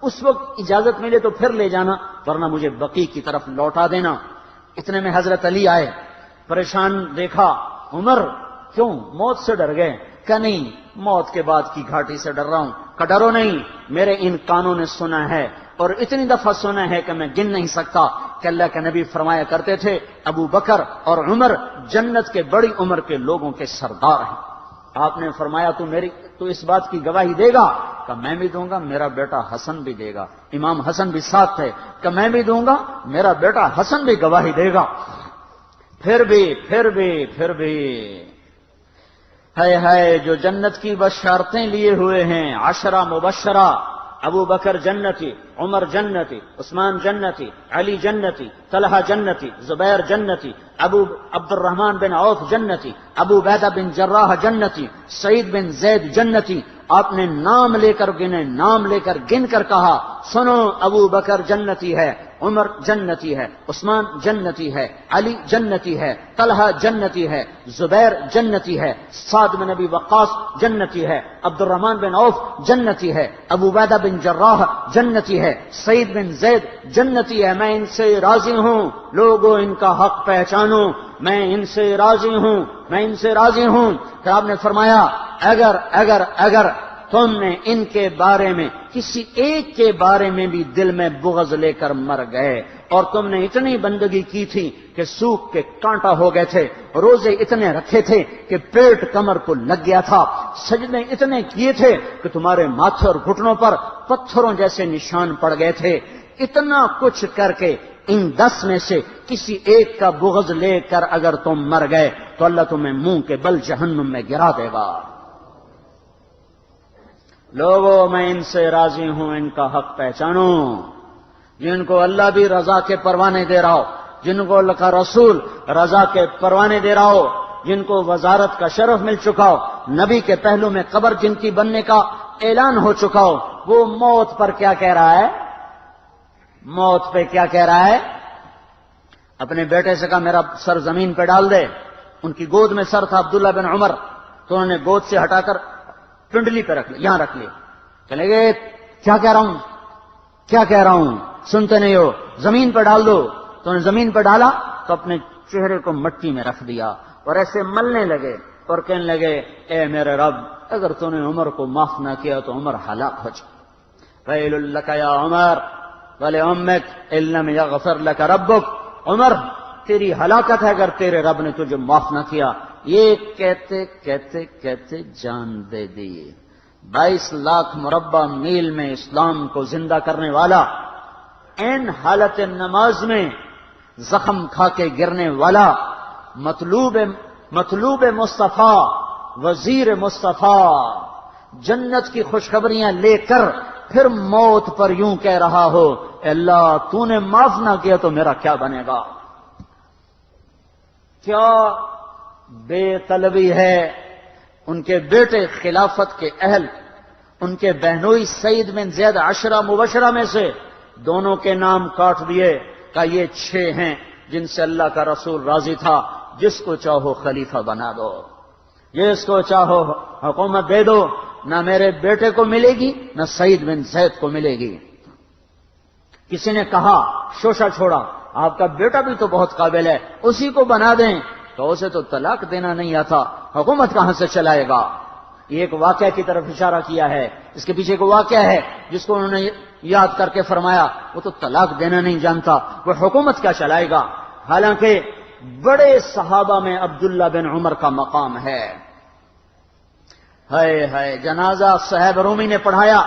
اس وقت اجازت ملے تو پھر لے جانا، ورنہ مجھے بقیع کی طرف لوٹا دینا۔ اتنے میں حضرت علی آئے، پریشان دیکھا، عمر کیوں موت سے ڈر گئے؟ کہ نہیں موت کے بعد کی گھاٹی سے ڈر رہا ہوں۔ کہ ڈرو نہیں، میرے ان کانوں نے سنا ہے اور اتنی دفعہ سنا ہے کہ میں گن نہیں سکتا کہ اللہ کے نبی فرمایا کرتے تھے ابو بکر اور عمر جنت کے بڑی عمر کے لوگوں کے سردار ہیں۔ آپ نے فرمایا تو اس بات کی گواہی دے گا؟ کہ میں بھی دوں گا، میرا بیٹا حسن بھی دے گا۔ امام حسن بھی ساتھ تھے، کہ میں بھی دوں گا، میرا بیٹا حسن بھی گواہی دے گا۔ پھر بھی ہے جو جنت کی بشارتیں لیے ہوئے ہیں، 10 مبشرہ، ابو بکر جنتی، عمر جنتی، عثمان جنتی، علی جنتی، طلحہ جنتی، زبیر جنتی، ابو عبد الرحمن بن عوف جنتی، ابو عبیدہ بن جراح جنتی، سعید بن زید جنتی۔ آپ نے نام لے کر گنے، نام لے کر گن کر کہا سنو ابو بکر جنتی ہے، عمر جنتی ہے، عثمان جنتی ہے، علی جنتی ہے، طلحہ جنتی ہے، زبیر جنتی ہے، سعد بن ابی وقاص جنتی ہے، عبد الرحمن بن عوف جنتی ہے، ابو عبیدہ بن جراح جنتی ہے، سعید بن زید جنتی ہے۔ میں ان سے راضی ہوں، لوگوں ان کا حق پہچانو، میں ان سے راضی ہوں، میں ان سے راضی ہوں۔ پھر آپ نے فرمایا اگر تم نے ان کے بارے میں کسی ایک کے بارے میں بھی دل میں بغض لے کر مر گئے، اور تم نے اتنی بندگی کی تھی کہ سوکھ کے کانٹا ہو گئے تھے، روزے اتنے رکھے تھے کہ پیٹ کمر کو لگ گیا تھا، سجدے اتنے کیے تھے کہ تمہارے ماتھے اور گھٹنوں پر پتھروں جیسے نشان پڑ گئے تھے، اتنا کچھ کر کے ان 10 میں سے کسی ایک کا بغض لے کر اگر تم مر گئے تو اللہ تمہیں منہ کے بل جہنم میں گرا دے گا۔ لوگوں میں ان سے راضی ہوں، ان کا حق پہچانو، جن کو اللہ بھی رضا کے پروانے دے رہا ہو، جن کو اللہ کا رسول رضا کے پروانے دے رہا ہو، جن کو وزارت کا شرف مل چکا ہو، نبی کے پہلو میں قبر جن کی بننے کا اعلان ہو چکا ہو، وہ موت پر کیا کہہ رہا ہے؟ موت پہ کیا کہہ رہا ہے؟ اپنے بیٹے سے کہا میرا سر زمین پہ ڈال دے۔ ان کی گود میں سر تھا عبداللہ بن عمر، تو انہوں نے گود سے ہٹا کر پنڈلی پہ رکھ لیا، یہاں رکھ لیا۔ چلے گئے کیا کہہ رہا ہوں سنتے نہیں ہو، زمین پہ ڈال دو۔ تو انہوں نے زمین پہ ڈالا تو اپنے چہرے کو مٹی میں رکھ دیا اور ایسے ملنے لگے اور کہنے لگے اے میرے رب اگر تو نے عمر کو معاف نہ کیا تو عمر ہلاک ہو جائے. ویل لک یا عمر ولعمک ان لم یغفر لک ربک، عمر تیری ہلاکت ہے اگر تیرے رب نے تجھے معاف نہ کیا. یہ کہتے کہتے کہتے جان دے دی. 22 لاکھ مربع میل میں اسلام کو زندہ کرنے والا، این حالت نماز میں زخم کھا کے گرنے والا، مطلوب مصطفیٰ، وزیر مصطفیٰ، جنت کی خوشخبریاں لے کر پھر موت پر یوں کہہ رہا ہو اے اللہ تو نے معاف نہ کیا تو میرا کیا بنے گا. کیا بے طلبی ہے. ان کے بیٹے خلافت کے اہل، ان کے بہنوئی سعید بن زید 10 مبشرہ میں سے دونوں کے نام کاٹ دیے کہ یہ 6 ہیں جن سے اللہ کا رسول راضی تھا، جس کو چاہو خلیفہ بنا دو، جس کو چاہو حکومت دے دو، نہ میرے بیٹے کو ملے گی نہ سعید بن زید کو ملے گی. کسی نے کہا شوشہ چھوڑا آپ کا بیٹا بھی تو بہت قابل ہے اسی کو بنا دیں، تو اسے تو طلاق دینا نہیں آتا، حکومت کہاں سے چلائے گا. یہ ایک واقعہ کی طرف اشارہ کیا ہے. اس کے پیچھے کو واقعہ ہے جس کو انہوں نے یاد کر کے فرمایا وہ تو طلاق دینا نہیں جانتا، وہ حکومت کیا چلائے گا. حالانکہ بڑے صحابہ میں عبداللہ بن عمر کا مقام ہے. ہائے ہائے، جنازہ صہیب رومی نے پڑھایا،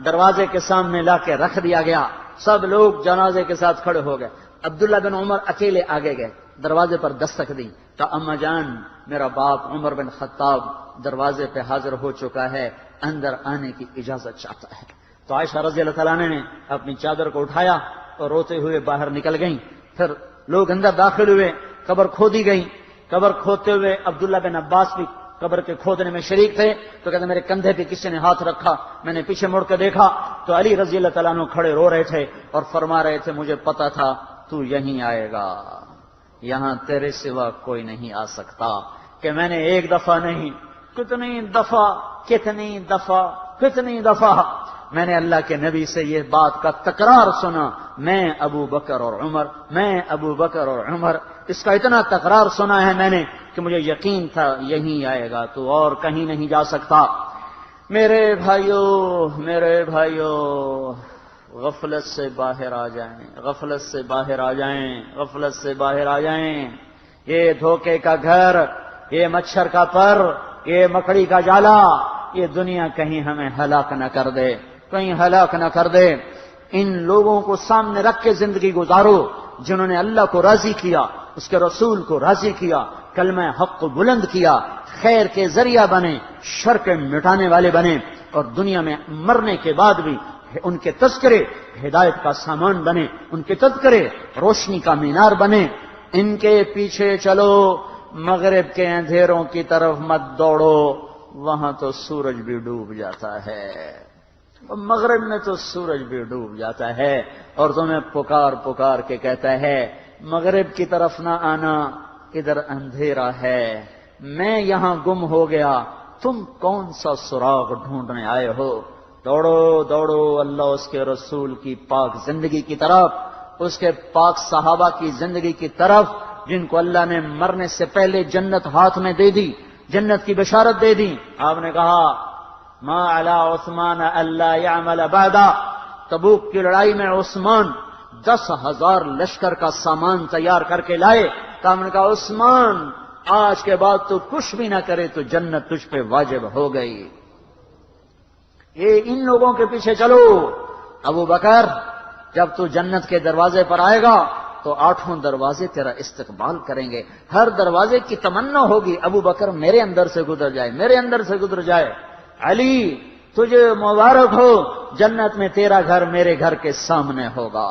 دروازے کے سامنے لا کے رکھ دیا گیا، سب لوگ جنازے کے ساتھ کھڑے ہو گئے. عبداللہ بن عمر اکیلے آگے گئے، دروازے پر دستک دی کہ اما جان میرا باپ عمر بن خطاب دروازے پہ حاضر ہو چکا ہے، اندر آنے کی اجازت چاہتا ہے. تو عائشہ رضی اللہ تعالیٰ نے اپنی چادر کو اٹھایا اور روتے ہوئے باہر نکل گئیں. پھر لوگ اندر داخل ہوئے، قبر کھودی گئی. قبر کھودتے ہوئے عبداللہ بن عباس بھی قبر کے کھودنے میں شریک تھے. تو کہتے میرے کندھے پہ کسی نے ہاتھ رکھا، میں نے پیچھے مڑ کے دیکھا تو علی رضی اللہ تعالیٰ عنہ کھڑے رو رہے تھے اور فرما رہے تھے مجھے پتا تھا تو یہیں آئے گا، یہاں تیرے سوا کوئی نہیں آ سکتا. کہ میں نے ایک دفعہ نہیں کتنی دفعہ میں نے اللہ کے نبی سے یہ بات کا تکرار سنا، میں ابو بکر اور عمر، اس کا اتنا تکرار سنا ہے میں نے کہ مجھے یقین تھا یہیں آئے گا، تو اور کہیں نہیں جا سکتا. میرے بھائیو غفلت سے باہر آ جائیں. یہ دھوکے کا گھر، یہ مچھر کا پر، یہ مکڑی کا جالا، یہ دنیا کہیں ہمیں ہلاک نہ کر دے. ان لوگوں کو سامنے رکھ کے زندگی گزارو جنہوں نے اللہ کو راضی کیا، اس کے رسول کو راضی کیا، کلمہ حق کو بلند کیا، خیر کے ذریعہ بنے، شر کے مٹانے والے بنے، اور دنیا میں مرنے کے بعد بھی ان کے تذکرے ہدایت کا سامان بنے، ان کے تذکرے روشنی کا مینار بنے. ان کے پیچھے چلو، مغرب کے اندھیروں کی طرف مت دوڑو، وہاں تو سورج بھی ڈوب جاتا ہے، مغرب میں تو سورج بھی ڈوب جاتا ہے. اور تمہیں پکار کے کہتا ہے مغرب کی طرف نہ آنا، ادھر اندھیرا ہے، میں یہاں گم ہو گیا، تم کون سا سراغ ڈھونڈنے آئے ہو. دوڑو اللہ اس کے رسول کی پاک زندگی کی طرف، اس کے پاک صحابہ کی زندگی کی طرف، جن کو اللہ نے مرنے سے پہلے جنت ہاتھ میں دے دی، جنت کی بشارت دے دی. آپ نے کہا ما علی عثمان الا یعمل بعدا. تبوک کی لڑائی میں عثمان 10,000 لشکر کا سامان تیار کر کے لائے. تو ہم نے کہا عثمان آج کے بعد تو کچھ بھی نہ کرے تو جنت تجھ پہ واجب ہو گئی. یہ ان لوگوں کے پیچھے چلو. ابو بکر جب تو جنت کے دروازے پر آئے گا تو 8 دروازے تیرا استقبال کریں گے. ہر دروازے کی تمنا ہوگی ابو بکر میرے اندر سے گزر جائے. علی تجھے مبارک ہو، جنت میں تیرا گھر میرے گھر کے سامنے ہوگا.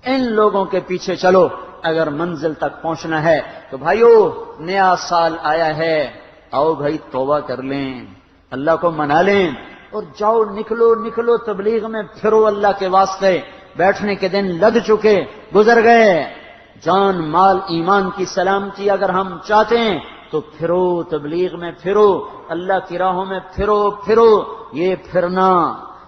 ان لوگوں کے پیچھے چلو اگر منزل تک پہنچنا ہے. تو بھائیو نیا سال آیا ہے، آؤ بھائی توبہ کر لیں، اللہ کو منا لیں اور جاؤ، نکلو تبلیغ میں پھرو. اللہ کے واسطے بیٹھنے کے دن لگ چکے، گزر گئے. جان مال ایمان کی سلامتی اگر ہم چاہتے ہیں تو پھرو، تبلیغ میں پھرو، اللہ کی راہوں میں پھرو. یہ پھرنا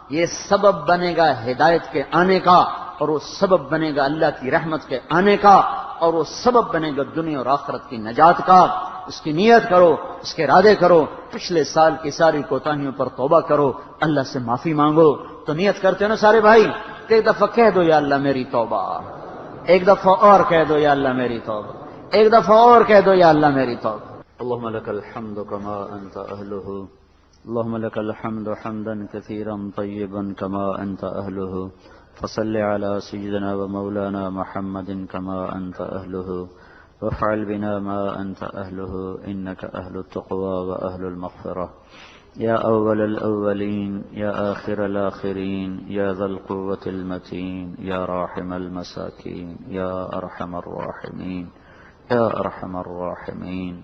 یہ سبب بنے گا ہدایت کے آنے کا، اور وہ سبب بنے گا اللہ کی رحمت کے آنے کا. اور وہ سبب بنے گا دنیا اور آخرت کی نجات کا. اس کی نیت کرو، اس کے ارادے کرو، پچھلے سال کی ساری کوتاہیوں پر توبہ کرو، اللہ سے معافی مانگو. تو نیت کرتے ہو نا سارے بھائی کہ ایک دفعہ کہہ دو یا اللہ میری توبہ، ایک دفعہ اور کہہ دو یا اللہ میری توبہ، ایک دفعہ اور کہہ دو یا اللہ میری توبہ. اللهم لك الحمد كما أنت أهله، اللهم لك الحمد حمدا كثيرا طيبا كما أنت أهله، فصل على سيدنا ومولانا محمد كما أنت أهله، وافعل بنا ما أنت أهله، إنك أهل التقوى وأهل المغفرة. يا أول الأولين، يا آخر الآخرين، يا ذا القوة المتين، يا راحم المساكين، يا أرحم الراحمين، يا أرحم الراحمين،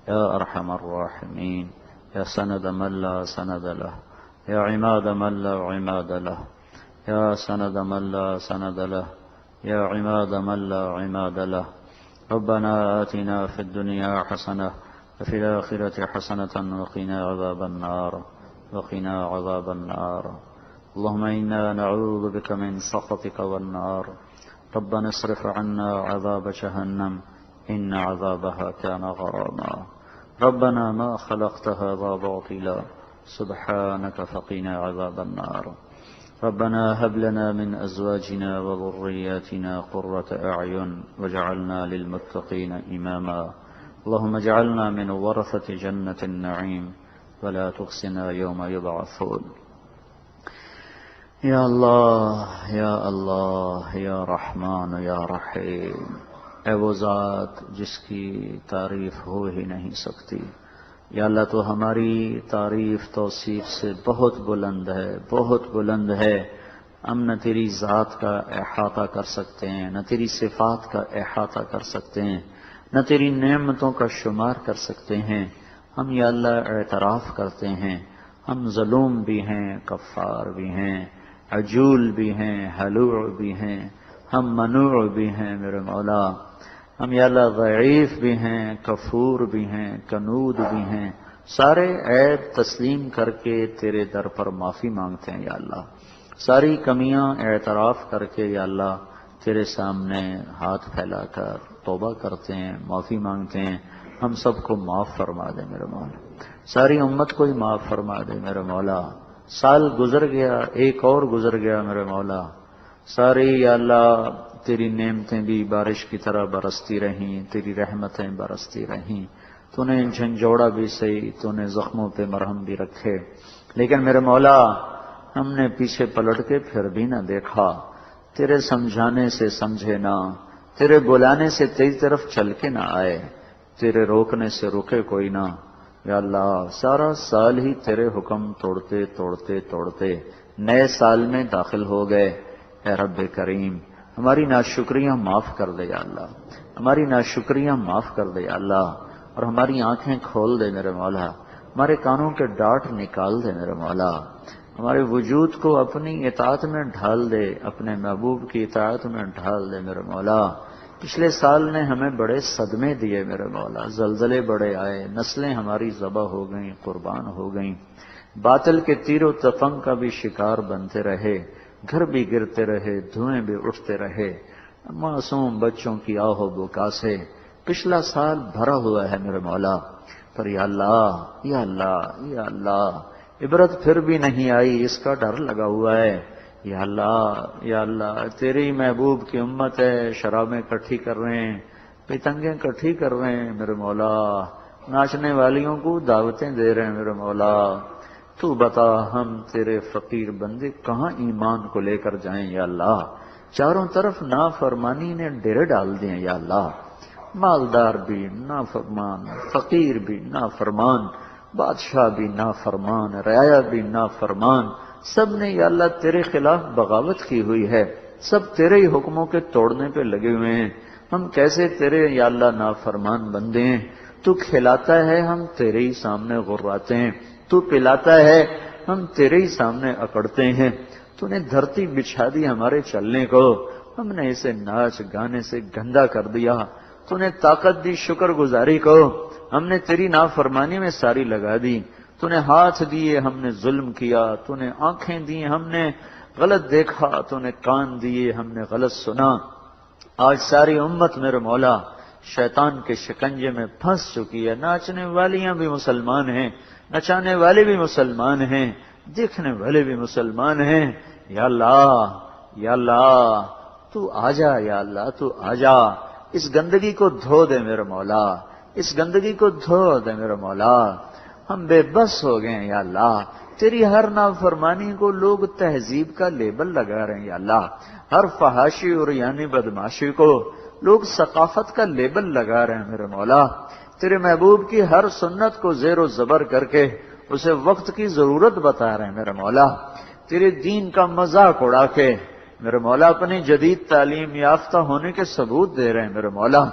يا أرحم الراحمين، يا سند من لا سند له، يا عماد من لا عماد له، يا سند من لا سند له، يا عماد من لا عماد له. ربنا آتنا في الدنيا حسنة وفي الآخرة حسنة وقنا عذاب النار، وقنا عذاب النار. اللهم إنا نعوذ بك من سخطك والنار. ربنا اصرف عنا عذاب جهنم إن عذابها كان غراما. ربنا ما خلقت هذا باطلا سبحانك فقنا عذاب النار. ربنا هب لنا من أزواجنا وذرياتنا قرة أعين واجعلنا للمتقين إماما. اللهم اجعلنا من ورثة جنة النعيم ولا تخزنا يوم يبعثون. یا اللہ یا اللہ یا رحمان یا رحیم، اے وہ ذات جس کی تعریف ہو ہی نہیں سکتی. یا اللہ تو ہماری تعریف توصیف سے بہت بلند ہے، بہت بلند ہے. ہم نہ تیری ذات کا احاطہ کر سکتے ہیں، نہ تیری صفات کا احاطہ کر سکتے ہیں، نہ تیری نعمتوں کا شمار کر سکتے ہیں. ہم یا اللہ اعتراف کرتے ہیں ہم ظلوم بھی ہیں، کفار بھی ہیں، عجول بھی ہیں، حلوع بھی ہیں، ہم منوع بھی ہیں میرے مولا. ہم یا اللہ ضعیف بھی ہیں، کفور بھی ہیں، کنود بھی ہیں. سارے عیب تسلیم کر کے تیرے در پر معافی مانگتے ہیں یا اللہ. ساری کمیاں اعتراف کر کے یا اللہ تیرے سامنے ہاتھ پھیلا کر توبہ کرتے ہیں، معافی مانگتے ہیں. ہم سب کو معاف فرما دے میرے مولا، ساری امت کو ہی معاف فرما دے میرے مولا. سال گزر گیا، ایک اور گزر گیا میرے مولا. ساری یا اللہ تیری نعمتیں بھی بارش کی طرح برستی رہیں، تیری رحمتیں برستی رہیں. تو نے جھنجھوڑا بھی صحیح، تو نے زخموں پہ مرہم بھی رکھے، لیکن میرے مولا ہم نے پیچھے پلٹ کے پھر بھی نہ دیکھا. تیرے سمجھانے سے سمجھے نہ، تیرے بلانے سے تیری طرف چل کے نہ آئے، تیرے روکنے سے رکے کوئی نہ. یا اللہ سارا سال ہی تیرے حکم توڑتے توڑتے توڑتے نئے سال میں داخل ہو گئے. اے رب کریم ہماری ناشکریاں معاف کر دے یا اللہ، ہماری ناشکریاں معاف کر دے یا اللہ، اور ہماری آنکھیں کھول دے میرے مولا، ہمارے کانوں کے ڈاٹ نکال دے میرے مولا، ہمارے وجود کو اپنی اطاعت میں ڈھال دے، اپنے محبوب کی اطاعت میں ڈھال دے میرے مولا. پچھلے سال نے ہمیں بڑے صدمے دیے میرے مولا، زلزلے بڑے آئے، نسلیں ہماری ذبح ہو گئیں، قربان ہو گئیں، باطل کے تیر و تفنگ کا بھی شکار بنتے رہے، گھر بھی گرتے رہے، دھوئیں بھی اٹھتے رہے. معصوم بچوں کی آہ و بکا سے پچھلا سال بھرا ہوا ہے میرے مولا. پر یا اللہ یا اللہ یا اللہ عبرت پھر بھی نہیں آئی، اس کا ڈر لگا ہوا ہے. یا اللہ تیری محبوب کی امت ہے، شرابیں اکٹھی کر رہے ہیں، پتنگیں اکٹھی کر رہے ہیں میرے مولا، ناچنے والیوں کو دعوتیں دے رہے ہیں میرے مولا. تو بتا ہم تیرے فقیر بندے کہاں ایمان کو لے کر جائیں یا اللہ. چاروں طرف نافرمانی نے ڈیرے ڈال دیے یا اللہ. مالدار بھی نافرمان، فقیر بھی نافرمان، بادشاہ بھی نافرمان، رعایا بھی نافرمان. سب نے یا اللہ تیرے خلاف بغاوت کی ہوئی ہے، سب تیرے ہی حکموں کے توڑنے پہ لگے ہوئے ہیں. ہم کیسے تیرے یا اللہ نافرمان بندے ہیں. تو کھلاتا ہے ہم تیرے ہی سامنے غراتے ہیں، تو پلاتا ہے ہم تیرے ہی سامنے اکڑتے ہیں. تو نے دھرتی بچھا دی ہمارے چلنے کو، ہم نے اسے ناچ گانے سے گندا کر دیا. تو نے طاقت دی شکر گزاری کو، ہم نے تیری نافرمانی میں ساری لگا دی. تو نے ہاتھ دیے ہم نے ظلم کیا، تو نے آنکھیں دی ہم نے غلط دیکھا، تو نے کان دیے ہم نے غلط سنا. آج ساری امت میرے مولا شیطان کے شکنجے میں پھنس چکی ہے. ناچنے والیاں بھی مسلمان ہیں, نچانے والے بھی مسلمان ہیں, دیکھنے والے بھی مسلمان ہیں. یا اللہ, یا اللہ تو آجا, یا اللہ تو آجا, اس گندگی کو دھو دے میرے مولا, اس گندگی کو دھو دے میرے مولا. ہم بے بس ہو گئے ہیں یا اللہ. تیری ہر نافرمانی کو لوگ تہذیب کا لیبل لگا رہے ہیں یا اللہ. ہر فحاشی اور یعنی بدماشی کو لوگ ثقافت کا لیبل لگا رہے ہیں میرے مولا. تیرے محبوب کی ہر سنت کو زیر و زبر کر کے اسے وقت کی ضرورت بتا رہے ہیں میرے مولا. تیرے دین کا مذاق اڑا کے میرے مولا اپنی جدید تعلیم یافتہ ہونے کے ثبوت دے رہے ہیں میرے مولا.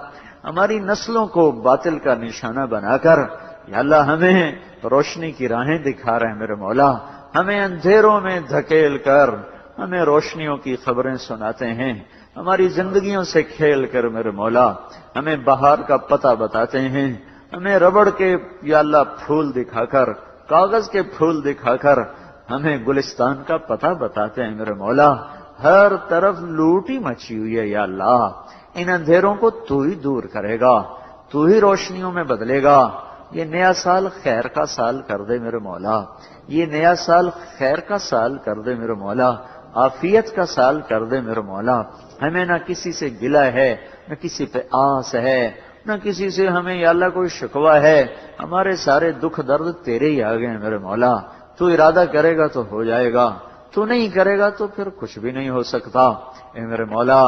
ہماری نسلوں کو باطل کا نشانہ بنا کر یا اللہ ہمیں روشنی کی راہیں دکھا رہے ہیں میرے مولا. ہمیں اندھیروں میں دھکیل کر ہمیں روشنیوں کی خبریں سناتے ہیں. ہماری زندگیوں سے کھیل کر میرے مولا ہمیں بہار کا پتہ بتاتے ہیں. ہمیں ربڑ کے یا اللہ پھول دکھا کر, کاغذ کے پھول دکھا کر ہمیں گلستان کا پتہ بتاتے ہیں میرے مولا. ہر طرف لوٹی مچی ہوئی ہے یا اللہ. ان اندھیروں کو تو ہی دور کرے گا, تو ہی روشنیوں میں بدلے گا. یہ نیا سال خیر کا سال کر دے میرے مولا. یہ نیا سال خیر کا سال کر دے میرے مولا. عافیت کا سال کر دے میرے مولا. ہمیں نہ کسی سے گلہ ہے, نہ کسی پہ آس ہے, نہ کسی سے ہمیں یا اللہ کوئی شکوہ ہے. ہمارے سارے دکھ درد تیرے ہی آ گئے میرے مولا. تو ارادہ کرے گا تو ہو جائے گا, تو نہیں کرے گا تو پھر کچھ بھی نہیں ہو سکتا. اے میرے مولا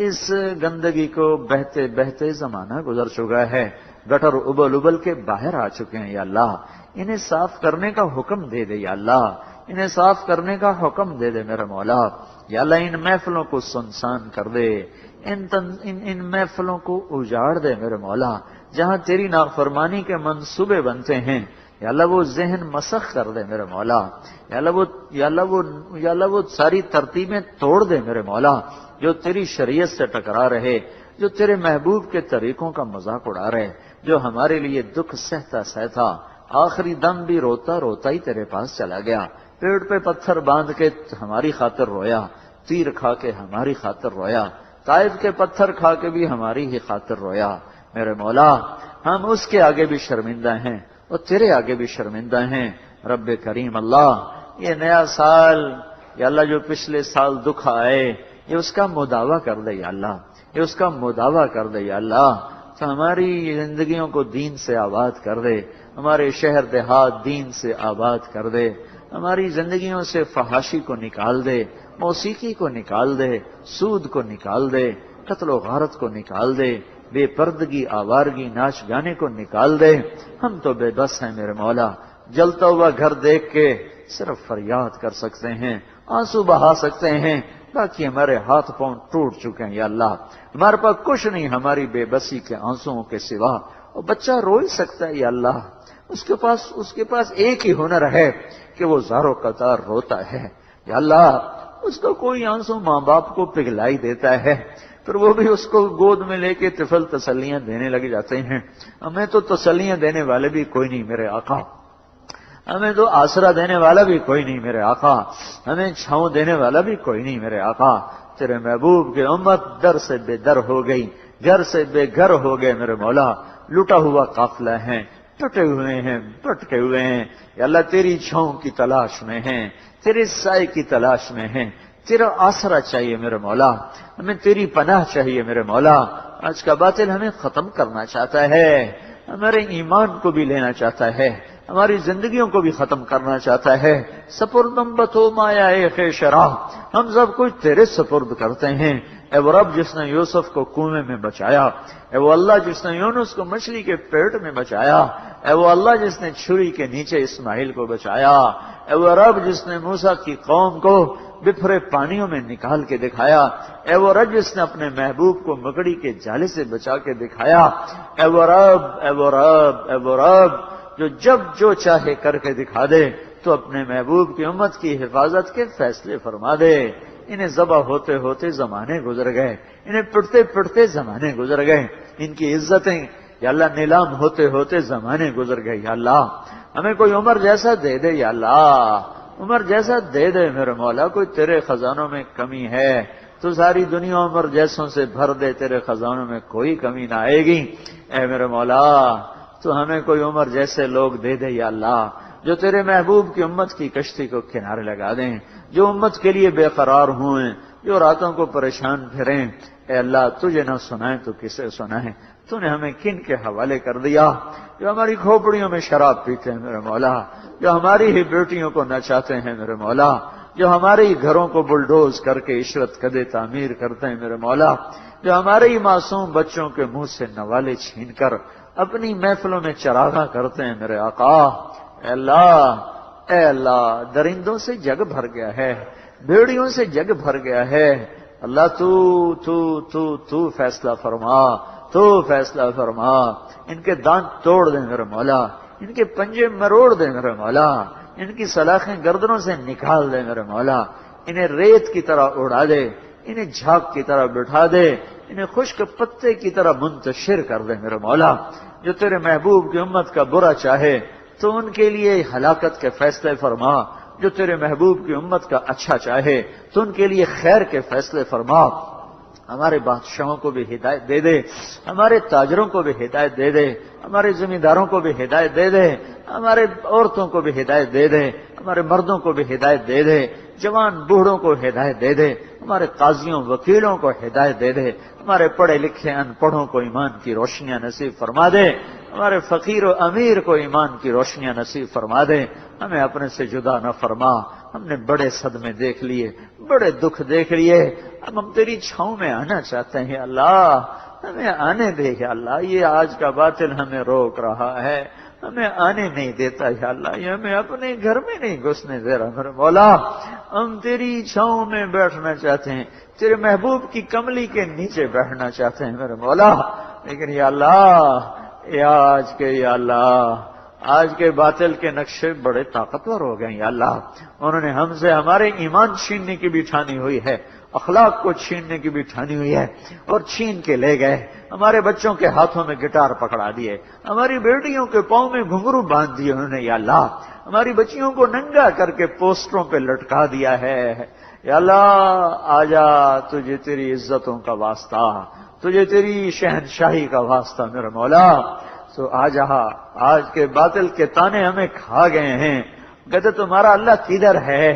اس گندگی کو بہتے بہتے زمانہ گزر چکا ہے. گٹر ابل ابل کے باہر آ چکے ہیں یا اللہ. انہیں صاف کرنے کا حکم دے دے یا اللہ. انہیں صاف کرنے کا حکم دے دے میرے مولا. یا اللہ ان محفلوں کو سنسان کر دے, ان محفلوں کو اجاڑ دے میرے مولا. جہاں تیری نافرمانی کے منصوبے بنتے ہیں یا اللہ وہ ذہن مسخ کر دے میرے مولا. یا اللہ وہ ساری ترتیبیں توڑ دے میرے مولا جو تیری شریعت سے ٹکرا رہے, جو تیرے محبوب کے طریقوں کا مذاق اڑا رہے, جو ہمارے لیے دکھ سہتا سہتا آخری دم بھی روتا روتا ہی تیرے پاس چلا گیا. پیٹ پہ پتھر باندھ کے ہماری خاطر رویا, تیر کھا کے ہماری خاطر رویا, طائف کے پتھر کھا کے بھی ہماری ہی خاطر رویا. میرے مولا ہم اس کے آگے بھی شرمندہ ہیں اور تیرے آگے بھی شرمندہ ہیں. رب کریم اللہ یہ نیا سال یا اللہ جو پچھلے سال دکھ آئے یہ اس کا مداوع کر دے یا اللہ. یہ اس کا مداوع کر دے یا اللہ. تو ہماری زندگیوں کو دین سے آباد کر دے, ہمارے شہر دیہات دین سے آباد کر دے, ہماری زندگیوں سے فحاشی کو نکال دے, موسیقی کو نکال دے, سود کو نکال دے, قتل و غارت کو نکال دے, بے پردگی آوارگی ناچ گانے کو نکال دے. ہم تو بے بس ہیں میرے مولا. جلتا ہوا گھر دیکھ کے صرف فریاد کر سکتے ہیں, آنسو بہا سکتے ہیں, باقی ہمارے ہاتھ پاؤں ٹوٹ چکے ہیں یا اللہ. ہمارے پاس کچھ نہیں ہماری بے بسی کے آنسوؤں کے سوا. اور بچہ رو ہی سکتا ہے یا اللہ. اس کے پاس ایک ہی ہنر ہے کہ وہ زاروں قطار روتا ہے یا اللہ. اس کو کوئی آنسو ماں باپ کو پگھلائی دیتا ہے, پھر وہ بھی اس کو گود میں لے کے طفل تسلیاں دینے لگ جاتے ہیں. ہمیں تو تسلیاں دینے والے بھی کوئی نہیں میرے آقا. ہمیں تو آسرا دینے والا بھی کوئی نہیں میرے آقا. ہمیں چھاؤں دینے والا بھی کوئی نہیں میرے آقا. تیرے محبوب کی امت در سے بے در ہو گئی, گھر سے بے گھر ہو گئے میرے مولا. لٹا ہوا قافلہ ہیں, ٹوٹے ہوئے ہیں, بھٹکے ہوئے ہیں یا اللہ. تیری چھاؤں کی تلاش میں ہیں, تیرے سائے کی تلاش میں ہیں. تیرا آسرا چاہیے میرے مولا, ہمیں تیری پناہ چاہیے میرے مولا. آج کا باطل ہمیں ختم کرنا چاہتا ہے, ہمارے ایمان کو بھی لینا چاہتا ہے, ہماری زندگیوں کو بھی ختم کرنا چاہتا ہے. سپردم بتو مایا خیشراہ, ہم سب کچھ تیرے سپرد کرتے ہیں. اے وہ رب جس نے یوسف کو کنویں میں بچایا, اے وہ اللہ جس نے یونس کو مچھلی کے پیٹ میں بچایا, اے وہ اللہ جس نے چھری کے نیچے اسماعیل کو بچایا, اے وہ رب جس نے موسیٰ کی قوم کو بپھرے پانیوں میں نکال کے دکھایا, اے وہ رب جس نے اپنے محبوب کو مکڑی کے جالے سے بچا کے دکھایا. اے وہ رب, اے وہ رب, اے وہ رب جو جب جو چاہے کر کے دکھا دے, تو اپنے محبوب کی امت کی حفاظت کے فیصلے فرما دے. انہیں ذبح ہوتے ہوتے زمانے گزر گئے, انہیں پڑتے پڑتے زمانے گزر گئے, ان کی عزتیں یا اللہ نیلام ہوتے ہوتے زمانے گزر گئے یا اللہ. ہمیں کوئی عمر جیسا دے دے یا اللہ, عمر جیسا دے دے میرے مولا. کوئی تیرے خزانوں میں کمی ہے, تو ساری دنیا عمر جیسوں سے بھر دے، تیرے خزانوں میں کوئی کمی نہ آئے گی۔ اے میرے مولا تو ہمیں کوئی عمر جیسے لوگ دے دے یا اللہ، جو تیرے محبوب کی امت کی کشتی کو کنارے لگا دیں، جو امت کے لیے بے قرار ہوئیں، جو راتوں کو پریشان پھریں۔ اے اللہ تجھے نہ سنائیں تو کسے سنائیں؟ تو نے ہمیں کن کے حوالے کر دیا؟ جو ہماری کھوپڑیوں میں شراب پیتے ہیں میرے مولا، جو ہماری ہی بیٹیوں کو نچاتے ہیں میرے مولا، جو ہمارے ہی گھروں کو بلڈوز کر کے عشرت کدے تعمیر کرتے ہیں میرے مولا، جو ہمارے ہی معصوم بچوں کے منہ سے نوالے چھین کر اپنی محفلوں میں چراغاں کرتے ہیں میرے آقا۔ اے اللہ درندوں سے جگ بھر گیا ہے، بھیڑیوں سے جگ بھر گیا ہے۔ اللہ تو فیصلہ فرما، تو فیصلہ فرما۔ ان کے دانت توڑ دے میرے مولا، ان کے پنجے مروڑ دے میرے مولا، ان کی سلاخیں گردنوں سے نکال دے میرے مولا، انہیں ریت کی طرح اڑا دے، انہیں جھاگ کی طرح بٹھا دے، انہیں خشک پتے کی طرح منتشر کر دے میرے مولا۔ جو تیرے محبوب کی امت کا برا چاہے تو ان کے لیے ہلاکت کے فیصلے فرما، جو تیرے محبوب کی امت کا اچھا چاہے تو ان کے لیے خیر کے فیصلے فرما۔ ہمارے بادشاہوں کو بھی ہدایت دے دے، ہمارے تاجروں کو بھی ہدایت دے دے، ہمارے زمینداروں کو بھی ہدایت دے دے، ہمارے عورتوں کو بھی ہدایت دے دے، ہمارے مردوں کو بھی ہدایت دے دے، جوان بوڑھوں کو ہدایت دے دے، ہمارے قاضیوں وکیلوں کو ہدایت دے دے، ہمارے پڑھے لکھے ان پڑھوں کو ایمان کی روشنیاں نصیب فرما دے، ہمارے فقیر و امیر کو ایمان کی روشنیاں نصیب فرما دے، ہمیں اپنے سے جدا نہ فرما۔ ہم نے بڑے صدمے دیکھ لیے، بڑے دکھ دیکھ لیے، اب ہم تیری چھاؤں میں آنا چاہتے ہیں اللہ، ہمیں آنے دے یا اللہ۔ یہ آج کا باطل ہمیں روک رہا ہے، ہمیں آنے نہیں دیتا یا اللہ، یہ ہمیں اپنے گھر میں نہیں گھسنے دے رہا میرے مولا۔ ہم تیری چھاؤں میں بیٹھنا چاہتے ہیں، تیرے محبوب کی کملی کے نیچے بیٹھنا چاہتے ہیں میرے مولا، لیکن یا اللہ یا اللہ آج کے باطل کے نقشے بڑے طاقتور ہو گئے یا اللہ۔ انہوں نے ہم سے ہمارے ایمان چھیننے کی بھی ٹھانی ہوئی ہے، اخلاق کو چھیننے کی بھی ٹھانی ہوئی ہے، اور چھین کے لے گئے۔ ہمارے بچوں کے ہاتھوں میں گٹار پکڑا دیے، ہماری بیٹیوں کے پاؤں میں گھنگرو باندھ دیے انہوں نے یا اللہ، ہماری بچیوں کو ننگا کر کے پوسٹروں پہ لٹکا دیا ہے یا اللہ۔ آجا تجھے تیری عزتوں کا واسطہ، تجھے تیری شہنشاہی کا واسطہ میرے مولا، تو آج کے باطل کے تانے ہمیں کھا گئے ہیں۔ کہتے تمہارا اللہ کدھر ہے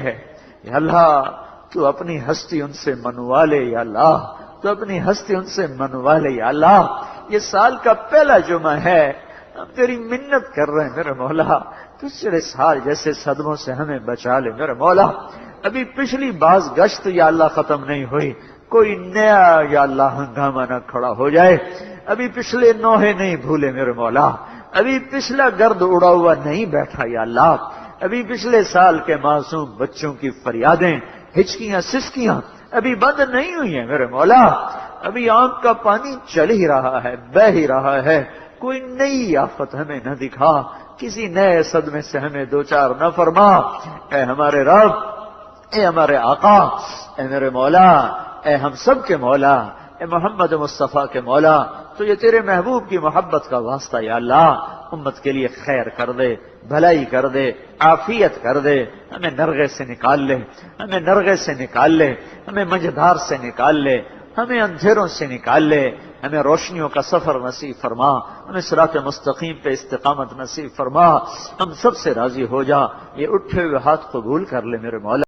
یا اللہ؟ تو اپنی ہستی ان سے منوا لے یا اللہ، تو اپنی ہستی ان سے منوا لے یا اللہ۔ یہ سال کا پہلا جمعہ ہے، ہم تیری منت کر رہے ہیں میرے مولا، پچھلے سال جیسے صدموں سے ہمیں بچا لے میرے مولا۔ ابھی پچھلی باز گشت یا اللہ ختم نہیں ہوئی، کوئی نیا یا اللہ ہنگامہ نہ کھڑا ہو جائے۔ ابھی پچھلے نوحے نہیں بھولے میرے مولا، ابھی پچھلا گرد اڑا ہوا نہیں بیٹھا یا اللہ، ابھی پچھلے سال کے معصوم بچوں کی فریادیں، ہچکیاں سسکیاں ابھی بند نہیں ہوئی ہیں میرے مولا، ابھی آنکھ کا پانی چل ہی رہا ہے، بہ ہی رہا ہے۔ کوئی نئی آفت ہمیں نہ دکھا، کسی نئے صدمے سے ہمیں دوچار نہ فرما۔ اے ہمارے رب، اے ہمارے آقا، اے میرے مولا، اے ہم سب کے مولا، اے محمد مصطفیٰ کے مولا، تو یہ تیرے محبوب کی محبت کا واسطہ یا اللہ، امت کے لیے خیر کر دے، بھلائی کر دے، عافیت کر دے، ہمیں نرغے سے نکال لے، ہمیں نرغے سے نکال لے، ہمیں منجدار سے نکال لے، ہمیں اندھیروں سے نکال لے، ہمیں روشنیوں کا سفر نصیب فرما، ہمیں صراط مستقیم پہ استقامت نصیب فرما، ہم سب سے راضی ہو جا، یہ اٹھے ہوئے ہاتھ قبول کر لے میرے مولا۔